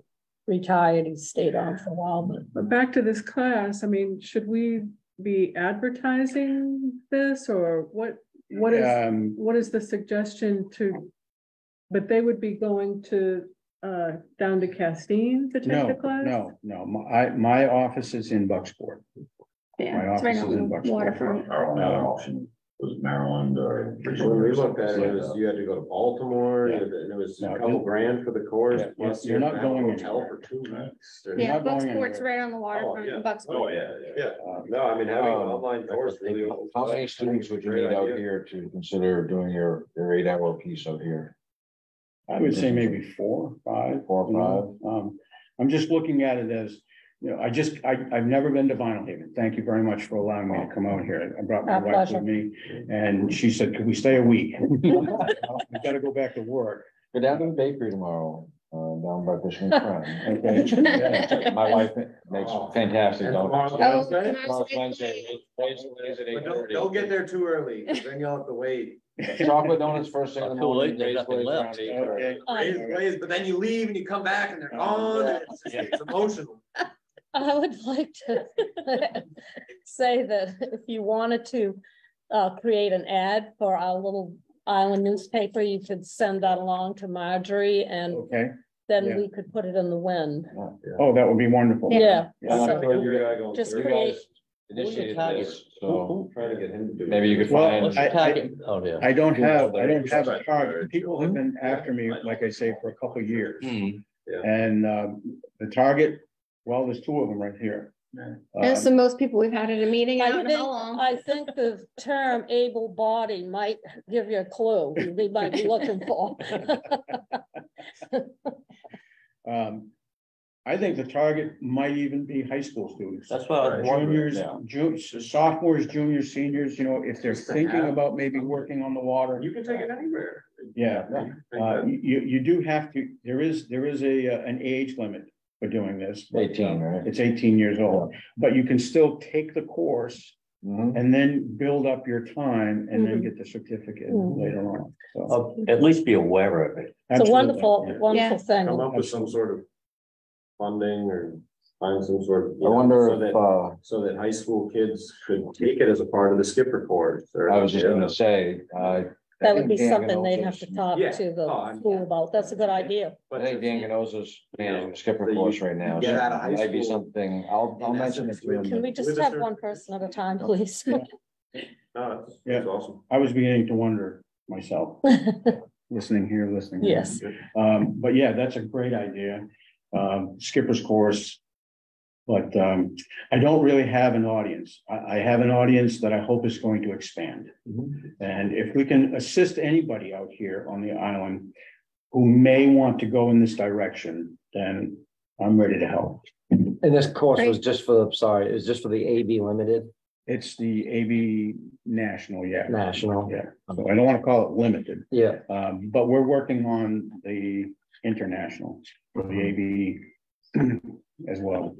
[SPEAKER 3] retired. He stayed on for a while,
[SPEAKER 1] But back to this class, I mean, should we be advertising this or what is the suggestion to? But they would be going to down to Castine to take the class?
[SPEAKER 4] No. My office is in Bucksport.
[SPEAKER 14] Yeah,
[SPEAKER 4] My
[SPEAKER 14] it's right
[SPEAKER 4] office is in
[SPEAKER 14] on the
[SPEAKER 4] Bucksport.
[SPEAKER 14] waterfront.
[SPEAKER 13] Our only other option was Maryland or.
[SPEAKER 12] When we looked at it, you had to go to Baltimore,
[SPEAKER 4] Yeah.
[SPEAKER 12] and it was
[SPEAKER 4] No,
[SPEAKER 12] a couple grand for the course.
[SPEAKER 4] Yeah,
[SPEAKER 12] Plus
[SPEAKER 4] you're not
[SPEAKER 12] have a
[SPEAKER 4] going
[SPEAKER 12] hotel
[SPEAKER 4] anywhere.
[SPEAKER 12] for 2 weeks.
[SPEAKER 14] Yeah,
[SPEAKER 4] not going
[SPEAKER 14] Bucksport's
[SPEAKER 4] anywhere.
[SPEAKER 14] right on the waterfront in Bucksport.
[SPEAKER 12] Oh, yeah. No, I mean, having an online course really.
[SPEAKER 13] How many students would you need out here to consider doing your 8-hour piece out here?
[SPEAKER 4] I would say maybe 4 or 5.
[SPEAKER 13] 4 or 5.
[SPEAKER 4] I'm just looking at it as, I've never been to Vinalhaven. Thank you very much for allowing me to come out here. I brought my
[SPEAKER 3] Our
[SPEAKER 4] wife
[SPEAKER 3] pleasure.
[SPEAKER 4] with me and she said, could we stay a week? I gotta go back to work.
[SPEAKER 13] Go down to the bakery tomorrow, down by Fisherman's Friend.
[SPEAKER 4] Okay.
[SPEAKER 13] Yeah. My wife makes fantastic donuts.
[SPEAKER 14] Oh,
[SPEAKER 13] Tomorrow's Wednesday.
[SPEAKER 12] But don't get there too early, because then you'll have to wait.
[SPEAKER 13] Chocolate donuts first thing in the
[SPEAKER 2] Too late,
[SPEAKER 13] morning.
[SPEAKER 2] there's
[SPEAKER 13] Raised
[SPEAKER 2] nothing
[SPEAKER 13] glaze
[SPEAKER 2] left.
[SPEAKER 13] around 8:30.
[SPEAKER 12] Raise, but then you leave and you come back and they're gone, and it's emotional.
[SPEAKER 3] I would like to say that if you wanted to create an ad for our little island newspaper, you could send that along to Marjorie and
[SPEAKER 4] Okay.
[SPEAKER 3] then
[SPEAKER 4] Yeah.
[SPEAKER 3] we could put it in the wind.
[SPEAKER 4] Oh, that would be wonderful.
[SPEAKER 3] Yeah.
[SPEAKER 13] And I'm
[SPEAKER 3] So
[SPEAKER 13] sure you
[SPEAKER 3] just
[SPEAKER 13] you
[SPEAKER 3] create.
[SPEAKER 13] guys initiated this, so
[SPEAKER 12] Trying to get him to do it.
[SPEAKER 13] maybe you could
[SPEAKER 4] Well,
[SPEAKER 13] find.
[SPEAKER 2] Oh, yeah.
[SPEAKER 4] I don't have a target. People have been after me, like I say, for a couple of years. And the target, well, there's 2 of them right here.
[SPEAKER 14] That's the most people we've had at a meeting. I
[SPEAKER 3] I
[SPEAKER 14] don't know how long.
[SPEAKER 3] think the term able body might give you a clue we might be looking for.
[SPEAKER 4] I think the target might even be high school students.
[SPEAKER 2] That's what I was wondering.
[SPEAKER 4] Juniors, sophomores, juniors, seniors, if they're thinking about maybe working on the water.
[SPEAKER 12] You can take it anywhere.
[SPEAKER 4] Yeah, you do have to, there is an age limit for doing this. but,
[SPEAKER 13] 18, right?
[SPEAKER 4] It's 18 years old, but you can still take the course and then build up your time and then get the certificate later on. So
[SPEAKER 2] At least be aware of it.
[SPEAKER 3] It's a
[SPEAKER 4] absolutely.
[SPEAKER 3] wonderful
[SPEAKER 14] Yeah.
[SPEAKER 3] thing.
[SPEAKER 12] Come up with some sort of funding or find some sort of.
[SPEAKER 13] I wonder
[SPEAKER 12] so
[SPEAKER 13] if,
[SPEAKER 12] that- So that high school kids could take it as a part of the skipper course.
[SPEAKER 13] I was just gonna say,
[SPEAKER 3] That would be
[SPEAKER 13] Dan
[SPEAKER 3] something they'd have
[SPEAKER 13] Ganoza's-
[SPEAKER 3] to talk
[SPEAKER 12] Yeah.
[SPEAKER 3] to the
[SPEAKER 12] Oh,
[SPEAKER 3] school about. That's a good idea.
[SPEAKER 13] I think Dan Ganoza's managing a skipper
[SPEAKER 12] that you
[SPEAKER 13] course right now.
[SPEAKER 12] get
[SPEAKER 13] so
[SPEAKER 12] out of high
[SPEAKER 13] Might be
[SPEAKER 12] school
[SPEAKER 13] something, I'll
[SPEAKER 12] in
[SPEAKER 13] mention it
[SPEAKER 12] essence
[SPEAKER 13] to him.
[SPEAKER 3] Can we just
[SPEAKER 12] With a
[SPEAKER 3] have
[SPEAKER 12] certain-
[SPEAKER 3] one person at a time, please?
[SPEAKER 12] No,
[SPEAKER 4] Yeah.
[SPEAKER 12] it's awesome.
[SPEAKER 4] I was beginning to wonder myself, listening here, listening. there.
[SPEAKER 3] Yes.
[SPEAKER 4] But yeah, that's a great idea. Skipper's course. But I don't really have an audience. I have an audience that I hope is going to expand. And if we can assist anybody out here on the island who may want to go in this direction, then I'm ready to help.
[SPEAKER 8] And this course was just for, it was just for the AB Limited
[SPEAKER 4] It's the AB National, yeah.
[SPEAKER 8] National.
[SPEAKER 4] Yeah, so I don't want to call it limited.
[SPEAKER 8] Yeah.
[SPEAKER 4] But we're working on the international for the AB as well.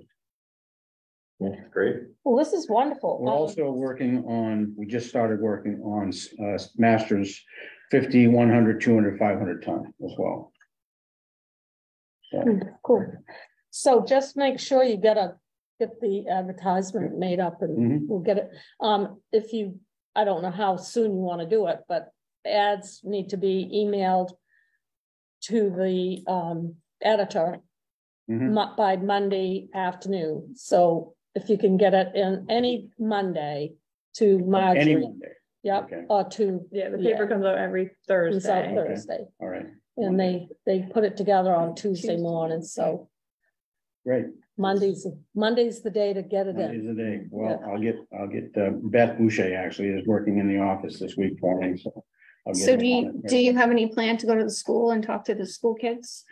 [SPEAKER 12] Great.
[SPEAKER 3] Well, this is wonderful.
[SPEAKER 4] We're also working on, we just started working on masters 50, 100, 200, 500 ton as well. So,
[SPEAKER 3] Cool. So just make sure you get the advertisement made up and we'll get it. If you, I don't know how soon you want to do it, but ads need to be emailed to the editor by Monday afternoon. So if you can get it in any Monday to Marjorie.
[SPEAKER 4] any Monday.
[SPEAKER 3] Yep,
[SPEAKER 4] Okay.
[SPEAKER 3] or to.
[SPEAKER 7] Yeah, the paper comes out every
[SPEAKER 3] Comes out
[SPEAKER 7] Thursday.
[SPEAKER 3] Thursday.
[SPEAKER 4] All right.
[SPEAKER 3] And they put it together on Tuesday morning, so
[SPEAKER 4] Great.
[SPEAKER 3] Monday's the day to get it in.
[SPEAKER 4] Monday's the day. Well, I'll get Beth Boucher actually is working in the office this week for me, so. I'll get
[SPEAKER 14] So
[SPEAKER 4] her
[SPEAKER 14] do
[SPEAKER 4] on
[SPEAKER 14] you,
[SPEAKER 4] it.
[SPEAKER 14] do you have any plan to go to the school and talk to the school kids?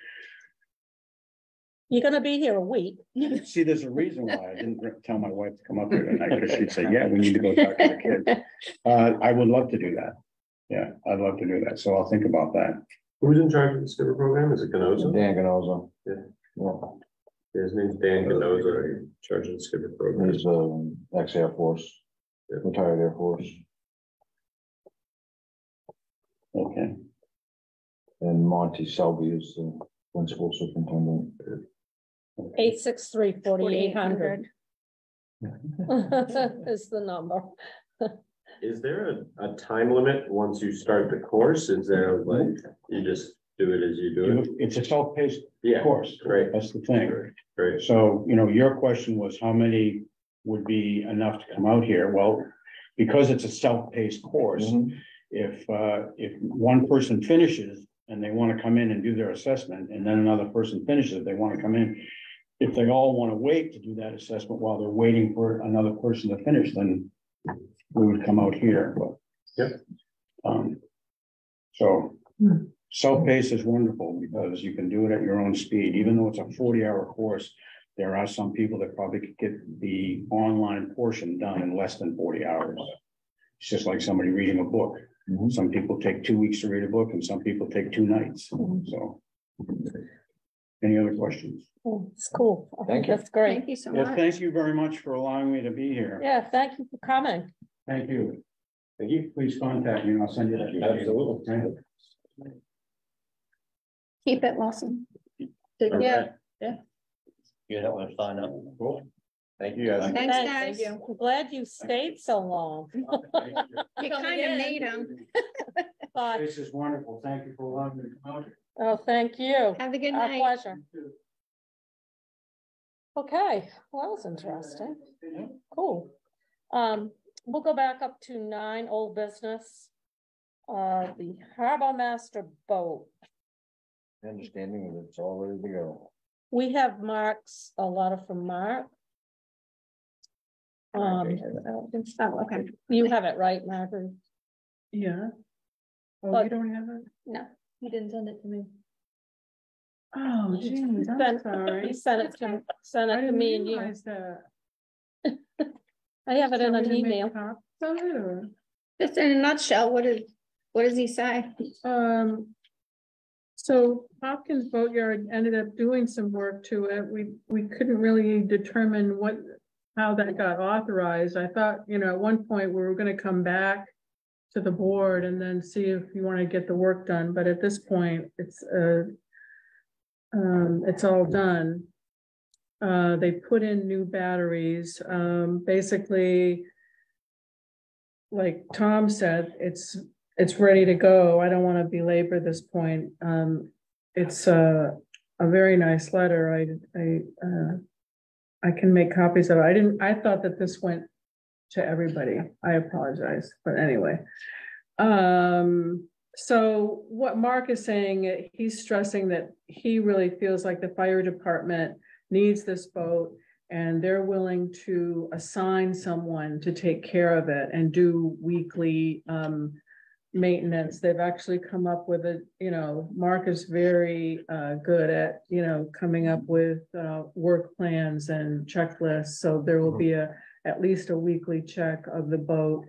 [SPEAKER 3] You're gonna be here a week.
[SPEAKER 4] See, there's a reason why I didn't tell my wife to come up here tonight, because she'd say, yeah, we need to go talk to the kids. I would love to do that. Yeah, I'd love to do that. So I'll think about that.
[SPEAKER 12] Who's in charge of the skipper program? Is it Ganoza?
[SPEAKER 13] Dan Ganoza.
[SPEAKER 12] Yeah. His name's Dan Ganoza, in charge of the skipper program.
[SPEAKER 13] He's ex-Air Force, retired Air Force.
[SPEAKER 4] Okay.
[SPEAKER 13] And Monty Selby is the principal superintendent.
[SPEAKER 3] 863-4800 is the number.
[SPEAKER 12] Is there a time limit once you start the course? Is there like, you just do it as you do it?
[SPEAKER 4] It's a self-paced
[SPEAKER 12] Yeah,
[SPEAKER 4] course.
[SPEAKER 12] great.
[SPEAKER 4] That's the thing.
[SPEAKER 12] Great.
[SPEAKER 4] So, your question was how many would be enough to come out here? Well, because it's a self-paced course, if one person finishes and they want to come in and do their assessment, and then another person finishes, they want to come in. If they all want to wait to do that assessment while they're waiting for another person to finish, then we would come out here, but.
[SPEAKER 12] Yep.
[SPEAKER 4] So self-paced is wonderful because you can do it at your own speed, even though it's a 40-hour course. There are some people that probably could get the online portion done in less than 40 hours. It's just like somebody reading a book. Some people take 2 weeks to read a book and some people take 2 nights. So any other questions?
[SPEAKER 3] Oh, it's cool.
[SPEAKER 13] Thank you.
[SPEAKER 3] That's great.
[SPEAKER 14] Thank you so
[SPEAKER 4] Yes,
[SPEAKER 14] much.
[SPEAKER 4] thank you very much for allowing me to be here.
[SPEAKER 3] Yeah, thank you for coming.
[SPEAKER 4] Thank you. Thank you. Please contact me and I'll send you that.
[SPEAKER 12] Absolutely.
[SPEAKER 14] Keep it, Lawson.
[SPEAKER 3] Yeah.
[SPEAKER 2] You don't want to sign up.
[SPEAKER 12] Cool. Thank you guys.
[SPEAKER 14] Thanks, guys.
[SPEAKER 3] I'm glad you stayed so long.
[SPEAKER 14] You kind of made them.
[SPEAKER 3] But,
[SPEAKER 4] This is wonderful. Thank you for allowing me to come out.
[SPEAKER 3] oh, thank you.
[SPEAKER 14] Have a good
[SPEAKER 3] Our
[SPEAKER 14] night.
[SPEAKER 3] pleasure. Okay, well, that was interesting. Cool. We'll go back up to 9 old business. The Harbor Master boat.
[SPEAKER 13] Understanding that it's all ready to go.
[SPEAKER 3] We have Mark's, a letter from Mark.
[SPEAKER 14] Oh, okay.
[SPEAKER 3] You have it, right, Margaret?
[SPEAKER 1] Yeah. Oh,
[SPEAKER 3] But-
[SPEAKER 1] you don't have it?
[SPEAKER 14] No.
[SPEAKER 7] He didn't send it to me.
[SPEAKER 1] Oh, geez, I'm sorry.
[SPEAKER 3] He sent it to me and you.
[SPEAKER 1] Realize that.
[SPEAKER 3] I have it in
[SPEAKER 1] So we
[SPEAKER 3] an
[SPEAKER 1] didn't make
[SPEAKER 3] email.
[SPEAKER 1] copies of it, or?
[SPEAKER 14] Just in a nutshell, what does he say?
[SPEAKER 1] So Hopkins Boatyard ended up doing some work to it. We couldn't really determine how that got authorized. I thought, at one point we were gonna come back to the board and then see if you want to get the work done, but at this point, it's all done. They put in new batteries, basically, like Tom said, it's ready to go. I don't want to belabor this point. It's a very nice letter. I can make copies of it. I thought that this went to everybody. I apologize, but anyway. So what Mark is saying, he's stressing that he really feels like the fire department needs this boat and they're willing to assign someone to take care of it and do weekly maintenance. They've actually come up with Mark is very good at, coming up with work plans and checklists. So there will be at least a weekly check of the boat.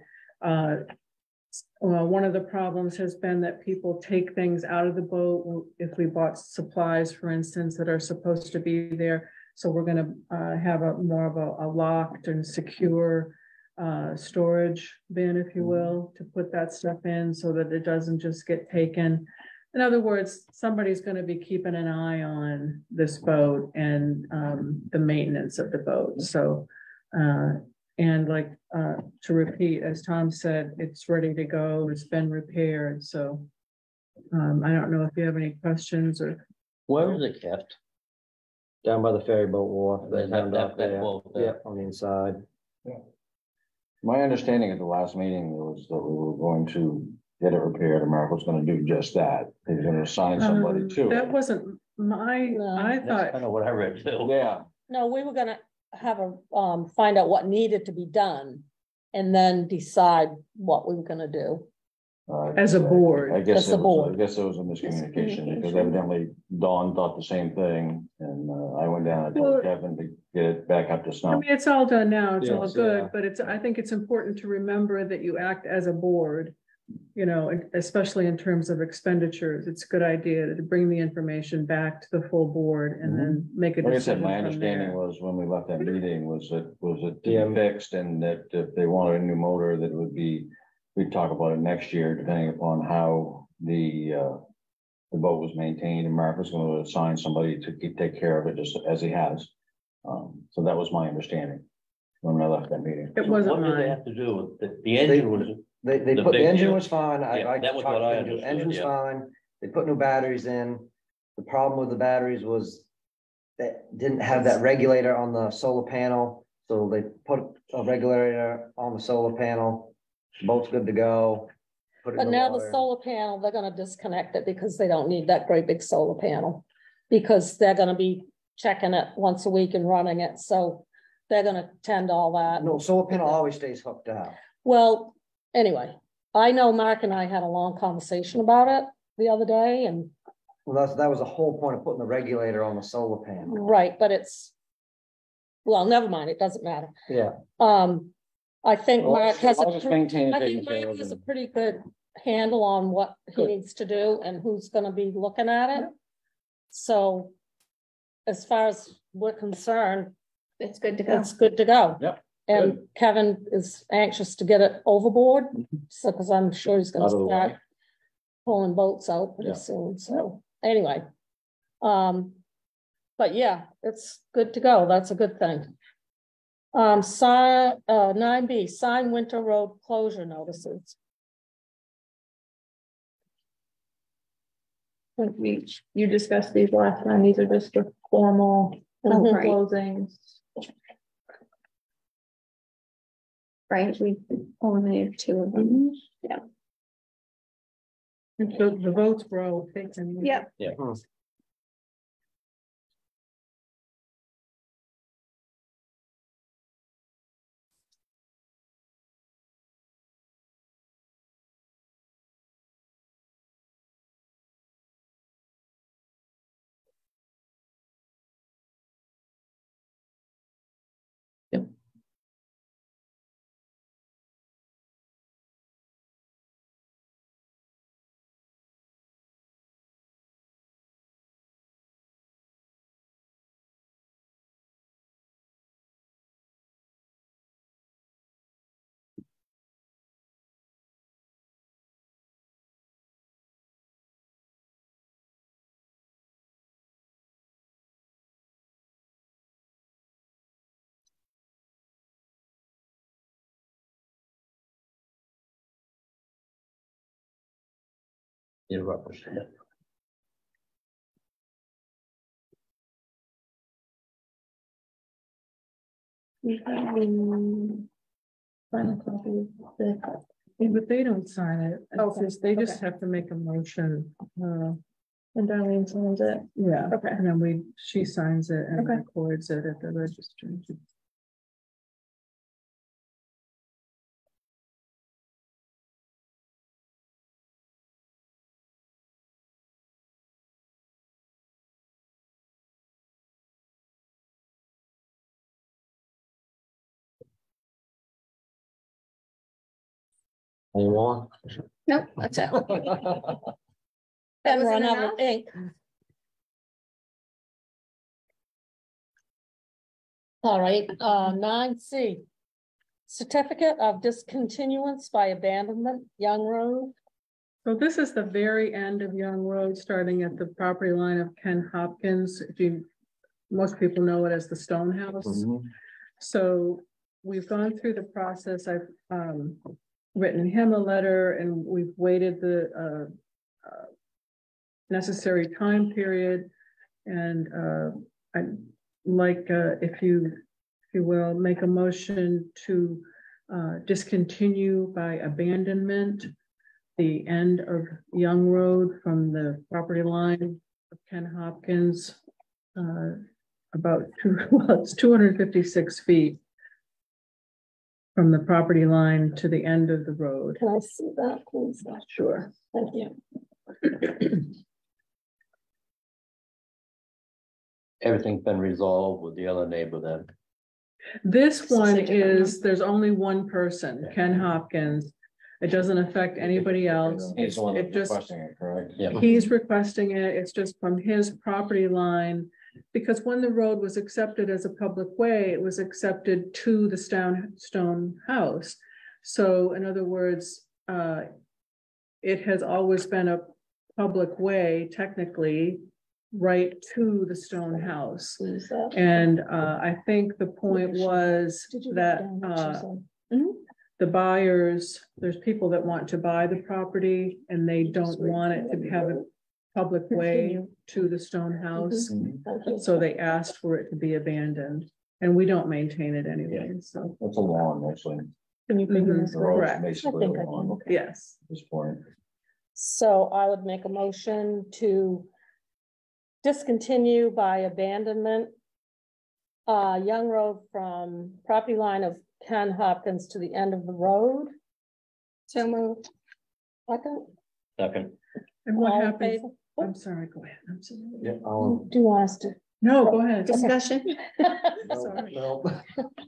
[SPEAKER 1] Well, one of the problems has been that people take things out of the boat. If we bought supplies, for instance, that are supposed to be there. So we're going to have more of a locked and secure storage bin, if you will, to put that stuff in so that it doesn't just get taken. In other words, somebody's going to be keeping an eye on this boat and the maintenance of the boat. So, and to repeat, as Tom said, it's ready to go. It's been repaired. So I don't know if you have any questions or.
[SPEAKER 2] Where is it kept?
[SPEAKER 8] Down by the ferry boat wharf.
[SPEAKER 2] They have that wharf there.
[SPEAKER 8] Yeah, on the inside.
[SPEAKER 13] My understanding at the last meeting was that we were going to get it repaired, and Mark was gonna do just that. He was gonna assign somebody to
[SPEAKER 1] That
[SPEAKER 13] it.
[SPEAKER 1] wasn't my,
[SPEAKER 3] No.
[SPEAKER 1] I
[SPEAKER 2] That's
[SPEAKER 1] thought,
[SPEAKER 2] kind of what I read too.
[SPEAKER 13] Yeah,
[SPEAKER 3] No, we were gonna have a, find out what needed to be done and then decide what we were gonna do.
[SPEAKER 1] as a board.
[SPEAKER 13] I guess
[SPEAKER 3] As a board.
[SPEAKER 13] I guess it was a miscommunication, because evidently Dawn thought the same thing, and I went down and
[SPEAKER 1] Well-
[SPEAKER 13] told Kevin to get it back up to
[SPEAKER 1] I
[SPEAKER 13] snuff.
[SPEAKER 1] mean, it's all done now, it's all
[SPEAKER 13] Yes,
[SPEAKER 1] good,
[SPEAKER 13] yeah.
[SPEAKER 1] but it's, I think it's important to remember that you act as a board. You know, especially in terms of expenditures, it's a good idea to bring the information back to the full board and then make a
[SPEAKER 13] Like I
[SPEAKER 1] decision
[SPEAKER 13] said, my
[SPEAKER 1] from
[SPEAKER 13] understanding
[SPEAKER 1] there.
[SPEAKER 13] was when we left that meeting was to
[SPEAKER 8] Yeah.
[SPEAKER 13] be fixed, and that if they wanted a new motor, that it would be, we'd talk about it next year, depending upon how the boat was maintained, and Mark was gonna assign somebody to take care of it, just as he has. So that was my understanding when I left that meeting.
[SPEAKER 1] It wasn't
[SPEAKER 2] What did they
[SPEAKER 1] mine.
[SPEAKER 2] have to do with the engine was,
[SPEAKER 8] They
[SPEAKER 2] The
[SPEAKER 8] put, the
[SPEAKER 2] big
[SPEAKER 8] engine
[SPEAKER 2] deal.
[SPEAKER 8] was fine.
[SPEAKER 2] Yeah, that was what I understood,
[SPEAKER 8] Engine's
[SPEAKER 2] yeah.
[SPEAKER 8] fine. They put new batteries in. The problem with the batteries was that didn't have that regulator on the solar panel. So they put a regulator on the solar panel. Boat's good to go. Put it in
[SPEAKER 3] But now the
[SPEAKER 8] water.
[SPEAKER 3] solar panel, they're gonna disconnect it because they don't need that great big solar panel. Because they're gonna be checking it once a week and running it, so they're gonna tend all that.
[SPEAKER 8] No, solar panel always stays hooked up.
[SPEAKER 3] Well, anyway, I know Mark and I had a long conversation about it the other day and,
[SPEAKER 8] Well, that was the whole point of putting the regulator on the solar panel.
[SPEAKER 3] right, but it's. Well, never mind, it doesn't matter.
[SPEAKER 8] Yeah.
[SPEAKER 3] I think
[SPEAKER 13] Well,
[SPEAKER 3] Mark has
[SPEAKER 13] I'll just maintain it,
[SPEAKER 3] I
[SPEAKER 13] taken
[SPEAKER 3] think
[SPEAKER 13] care
[SPEAKER 3] Mark
[SPEAKER 13] of,
[SPEAKER 3] has a
[SPEAKER 13] and-
[SPEAKER 3] pretty good handle on what he
[SPEAKER 8] Good.
[SPEAKER 3] needs to do and who's gonna be looking at it. So as far as we're concerned,
[SPEAKER 14] It's good to go.
[SPEAKER 3] it's good to go.
[SPEAKER 13] Yep,
[SPEAKER 3] And Kevin is anxious to get it overboard, so, because I'm sure he's gonna
[SPEAKER 13] Out of the way.
[SPEAKER 3] start pulling boats out
[SPEAKER 13] Yeah.
[SPEAKER 3] pretty soon, so, anyway. But yeah, it's good to go, that's a good thing. Sign, 9B, sign winter road closure notices.
[SPEAKER 7] I think you discussed these last time, these are just the formal
[SPEAKER 3] Mhm.
[SPEAKER 7] closings.
[SPEAKER 14] Right, we eliminated 2 of them. Yeah.
[SPEAKER 1] And so the votes were all taken.
[SPEAKER 14] Yep.
[SPEAKER 2] yeah. You're right.
[SPEAKER 7] Final copy.
[SPEAKER 1] Yeah, but they don't sign it. It's
[SPEAKER 7] Okay,
[SPEAKER 1] just- They just
[SPEAKER 7] okay.
[SPEAKER 1] have to make a motion.
[SPEAKER 7] And Darlene signs it.
[SPEAKER 1] Yeah.
[SPEAKER 7] Okay.
[SPEAKER 1] And then she signs it and
[SPEAKER 7] Okay.
[SPEAKER 1] records it at the registry.
[SPEAKER 8] Any more?
[SPEAKER 14] Nope, that's it.
[SPEAKER 3] And
[SPEAKER 14] wasn't
[SPEAKER 3] run out
[SPEAKER 14] enough?
[SPEAKER 3] of ink. All right, 9C. Certificate of discontinuance by abandonment, Young Road.
[SPEAKER 1] So this is the very end of Young Road, starting at the property line of Ken Hopkins. Most people know it as the Stone House.
[SPEAKER 13] Mhm.
[SPEAKER 1] So we've gone through the process. I've written him a letter and we've waited the necessary time period. And I'd like, if you will, make a motion to discontinue by abandonment the end of Young Road from the property line of Ken Hopkins. About it's 256 feet from the property line to the end of the road.
[SPEAKER 3] Can I see that, please?
[SPEAKER 1] Sure.
[SPEAKER 3] Thank you.
[SPEAKER 2] Everything's been resolved with the other neighbor then.
[SPEAKER 1] This one is, there's only one person, Ken Hopkins. It doesn't affect anybody else.
[SPEAKER 13] He's the one
[SPEAKER 1] It
[SPEAKER 13] that's
[SPEAKER 1] just,
[SPEAKER 13] requesting it, correct?
[SPEAKER 2] Yeah.
[SPEAKER 1] he's requesting it. It's just from his property line. Because when the road was accepted as a public way, it was accepted to the stone house. So in other words, it has always been a public way, technically, right to the stone house. And I think the point was that the buyers, there's people that want to buy the property and they don't want it to have a public way to the stone house. So they asked for it to be abandoned, and we don't maintain it anyway. So
[SPEAKER 13] It's a lawn, actually.
[SPEAKER 3] Can you figure this
[SPEAKER 13] The road's
[SPEAKER 1] Correct.
[SPEAKER 13] basically a
[SPEAKER 3] I think I
[SPEAKER 13] lawn
[SPEAKER 3] can.
[SPEAKER 1] yes.
[SPEAKER 13] at this point.
[SPEAKER 3] So I would make a motion to discontinue by abandonment Young Road from property line of Ken Hopkins to the end of the road.
[SPEAKER 14] So moved.
[SPEAKER 3] Second.
[SPEAKER 2] Second.
[SPEAKER 1] And what
[SPEAKER 3] All in
[SPEAKER 1] happens?
[SPEAKER 3] favor?
[SPEAKER 1] I'm sorry, go ahead. I'm sorry.
[SPEAKER 13] Yeah,
[SPEAKER 3] Do you want us to?
[SPEAKER 1] No, go ahead.
[SPEAKER 14] Discussion.
[SPEAKER 1] Sorry.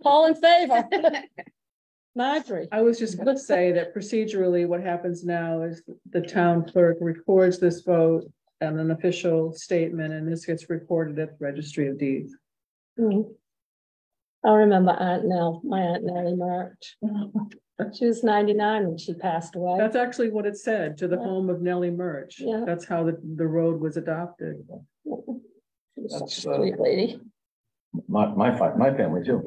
[SPEAKER 3] All in favor? Marjorie.
[SPEAKER 1] I was just gonna say that procedurally, what happens now is the town clerk records this vote and an official statement, and this gets recorded at the Registry of Deeds.
[SPEAKER 3] I remember Aunt Nell, my Aunt Nellie March. She was 99 when she passed away.
[SPEAKER 1] That's actually what it said, to the home of Nellie Murch.
[SPEAKER 3] Yeah.
[SPEAKER 1] That's how the road was adopted.
[SPEAKER 3] She was
[SPEAKER 13] That's,
[SPEAKER 3] such a sweet lady.
[SPEAKER 13] My family too.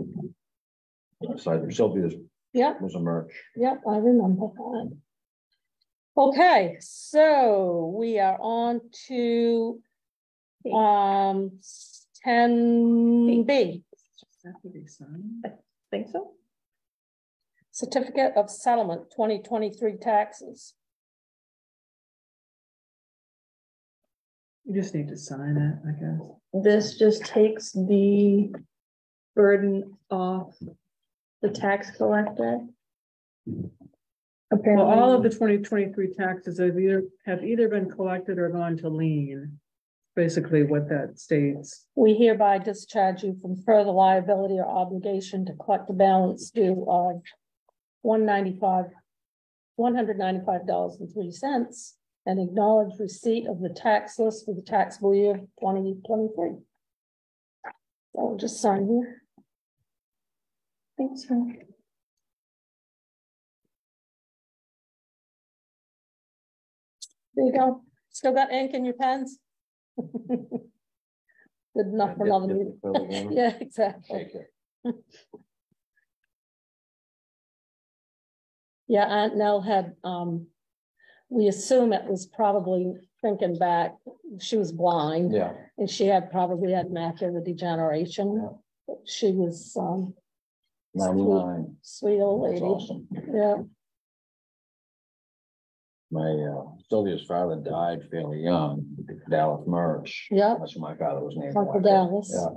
[SPEAKER 13] Aside from Sylvia's
[SPEAKER 3] Yeah,
[SPEAKER 13] was a merch.
[SPEAKER 3] yeah, I remember that. Okay, so we are on to 10B.
[SPEAKER 7] I think so.
[SPEAKER 3] Certificate of Settlement 2023 taxes.
[SPEAKER 1] You just need to sign it, I guess.
[SPEAKER 7] This just takes the burden off the tax collector.
[SPEAKER 1] Well,
[SPEAKER 7] Apparently,
[SPEAKER 1] all of the 2023 taxes have either been collected or gone to lien. Basically what that states.
[SPEAKER 3] We hereby discharge you from further liability or obligation to collect the balance due of $195.03 and acknowledge receipt of the tax list for the taxable year 2023. So I'll just sign here. Thanks, sir. There you go. Still got ink in your pens? Good enough for another meeting. Yeah, exactly. Yeah, Aunt Nell had, we assume it was probably thinking back, she was blind.
[SPEAKER 13] Yeah.
[SPEAKER 3] And she had probably had macular degeneration.
[SPEAKER 13] Yeah.
[SPEAKER 3] But she was
[SPEAKER 13] 99.
[SPEAKER 3] sweet old
[SPEAKER 13] That's
[SPEAKER 3] lady.
[SPEAKER 13] awesome.
[SPEAKER 3] Yeah.
[SPEAKER 13] My Sylvia's father died fairly young, Dallas Murch.
[SPEAKER 3] Yeah.
[SPEAKER 13] That's what my father was named.
[SPEAKER 3] Uncle
[SPEAKER 13] after.
[SPEAKER 3] Dallas.
[SPEAKER 13] Yeah.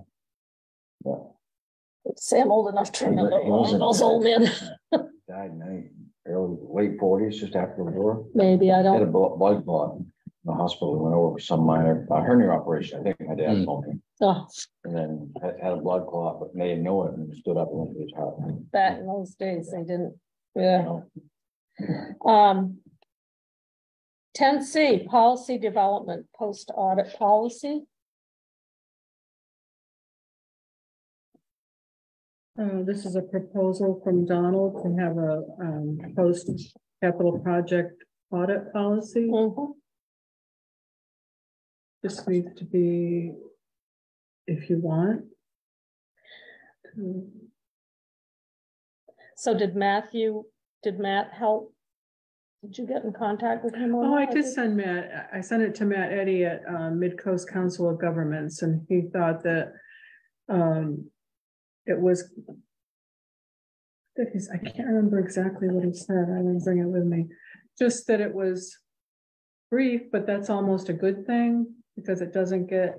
[SPEAKER 13] Yeah.
[SPEAKER 3] Sam old enough to remember
[SPEAKER 13] He wasn't-
[SPEAKER 3] those old men.
[SPEAKER 13] Died in the late 40s, just after the war.
[SPEAKER 3] Maybe, I
[SPEAKER 13] Had a
[SPEAKER 3] don't,
[SPEAKER 13] blood clot in the hospital. Went over for some minor hernia operation. I think my dad told me.
[SPEAKER 3] oh,
[SPEAKER 13] And then had a blood clot, but they didn't know it and stood up and went to his heart.
[SPEAKER 3] back in those days, they didn't, yeah. 10C, policy development, post-audit policy.
[SPEAKER 1] This is a proposal from Donald to have a post capital project audit policy. This needs to be, if you want.
[SPEAKER 3] So did Matt help? Did you get in contact with him?
[SPEAKER 1] Oh, I did send Matt, I sent it to Matt Eddy at Mid-Coast Council of Governments, and he thought that it was, I can't remember exactly what he said, I didn't bring it with me. just that it was brief, but that's almost a good thing because it doesn't get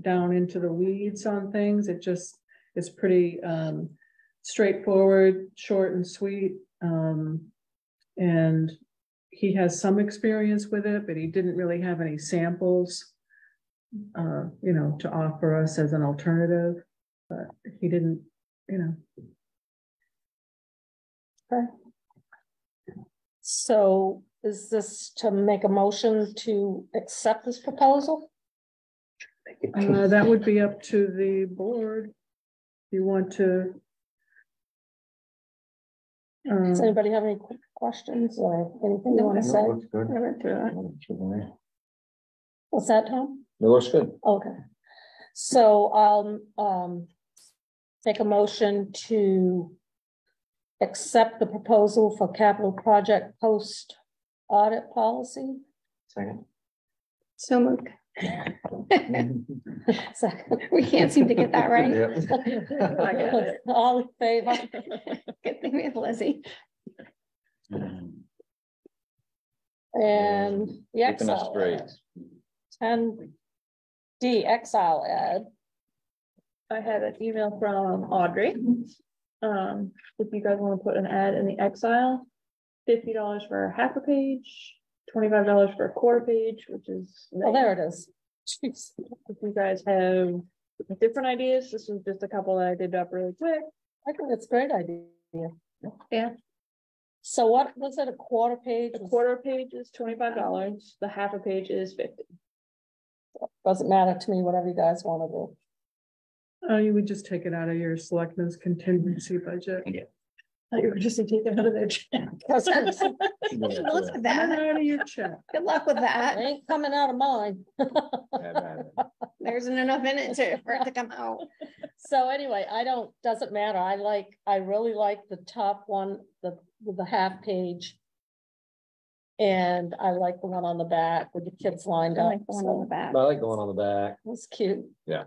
[SPEAKER 1] down into the weeds on things. It just is pretty straightforward, short and sweet. And he has some experience with it, but he didn't really have any samples, you know, to offer us as an alternative. But he didn't, you know.
[SPEAKER 3] Okay. So is this to make a motion to accept this proposal?
[SPEAKER 1] That would be up to the board. You want to.
[SPEAKER 3] Does anybody have any questions or anything you want to say?
[SPEAKER 13] Looks good.
[SPEAKER 3] I read through it. What's that, Tom?
[SPEAKER 13] It looks good.
[SPEAKER 3] Okay. So I'll make a motion to accept the proposal for capital project post audit policy.
[SPEAKER 8] Second.
[SPEAKER 14] So moved.
[SPEAKER 3] Second.
[SPEAKER 14] We can't seem to get that right.
[SPEAKER 3] I got it. All in favor?
[SPEAKER 14] Good thing we have Lizzie.
[SPEAKER 3] And the
[SPEAKER 13] Keeping us
[SPEAKER 3] exile
[SPEAKER 13] straight.
[SPEAKER 3] ad. 10D exile ad.
[SPEAKER 7] I had an email from Audrey. If you guys want to put an ad in the exile, $50 for half a page, $25 for a quarter page, which is.
[SPEAKER 3] Oh, there it is.
[SPEAKER 7] Jeez. If you guys have different ideas, this was just a couple that I did up really quick.
[SPEAKER 3] I think that's a great idea.
[SPEAKER 7] Yeah.
[SPEAKER 3] So what was it, a quarter page?
[SPEAKER 7] A quarter page is $25. The half a page is $50.
[SPEAKER 3] Doesn't matter to me, whatever you guys want to do.
[SPEAKER 1] You would just take it out of your selectmen's contingency budget.
[SPEAKER 7] Yeah. You were just taking it out of their check.
[SPEAKER 14] Good luck with that.
[SPEAKER 1] Out of your check.
[SPEAKER 14] Good luck with that.
[SPEAKER 3] It ain't coming out of mine.
[SPEAKER 14] There isn't enough in it for it to come out.
[SPEAKER 3] So anyway, doesn't matter. I really like the top one, with the half page. And I like the one on the back with the kids lined up.
[SPEAKER 14] I like the one on the back.
[SPEAKER 8] I like going on the back.
[SPEAKER 3] It's cute.
[SPEAKER 13] Yeah.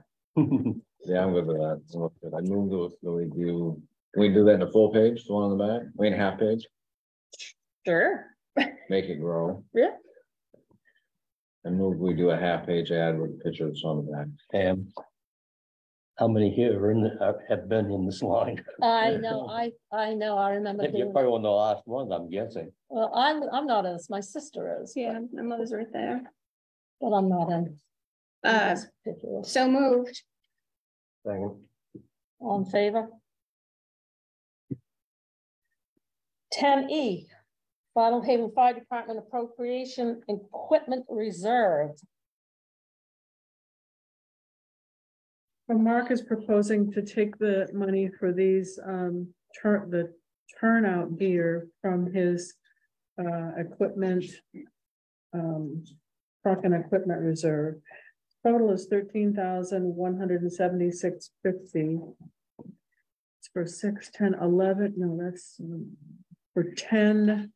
[SPEAKER 13] Yeah, I'm good with that. It looks good. I moved to, can we do that in a full page, the one on the back? I mean, half page,
[SPEAKER 7] Sure.
[SPEAKER 13] make it grow.
[SPEAKER 7] Yeah.
[SPEAKER 13] And move, we do a half page ad with pictures on the back.
[SPEAKER 2] And how many here are have been in this line?
[SPEAKER 3] I know, I know, I remember.
[SPEAKER 2] You're
[SPEAKER 3] doing-
[SPEAKER 2] probably one of the last ones, I'm guessing.
[SPEAKER 3] Well, I'm not in this, my sister is.
[SPEAKER 14] Yeah, my mother's right there.
[SPEAKER 3] But I'm not in.
[SPEAKER 14] So moved.
[SPEAKER 8] Second.
[SPEAKER 3] All in favor? 10E, Vinalhaven Fire Department Appropriation Equipment Reserve.
[SPEAKER 1] Well, Mark is proposing to take the money for these, the turnout gear from his, equipment, truck and equipment reserve. Total is $13,176.50. It's for 6, 10, 11. No, that's for 10.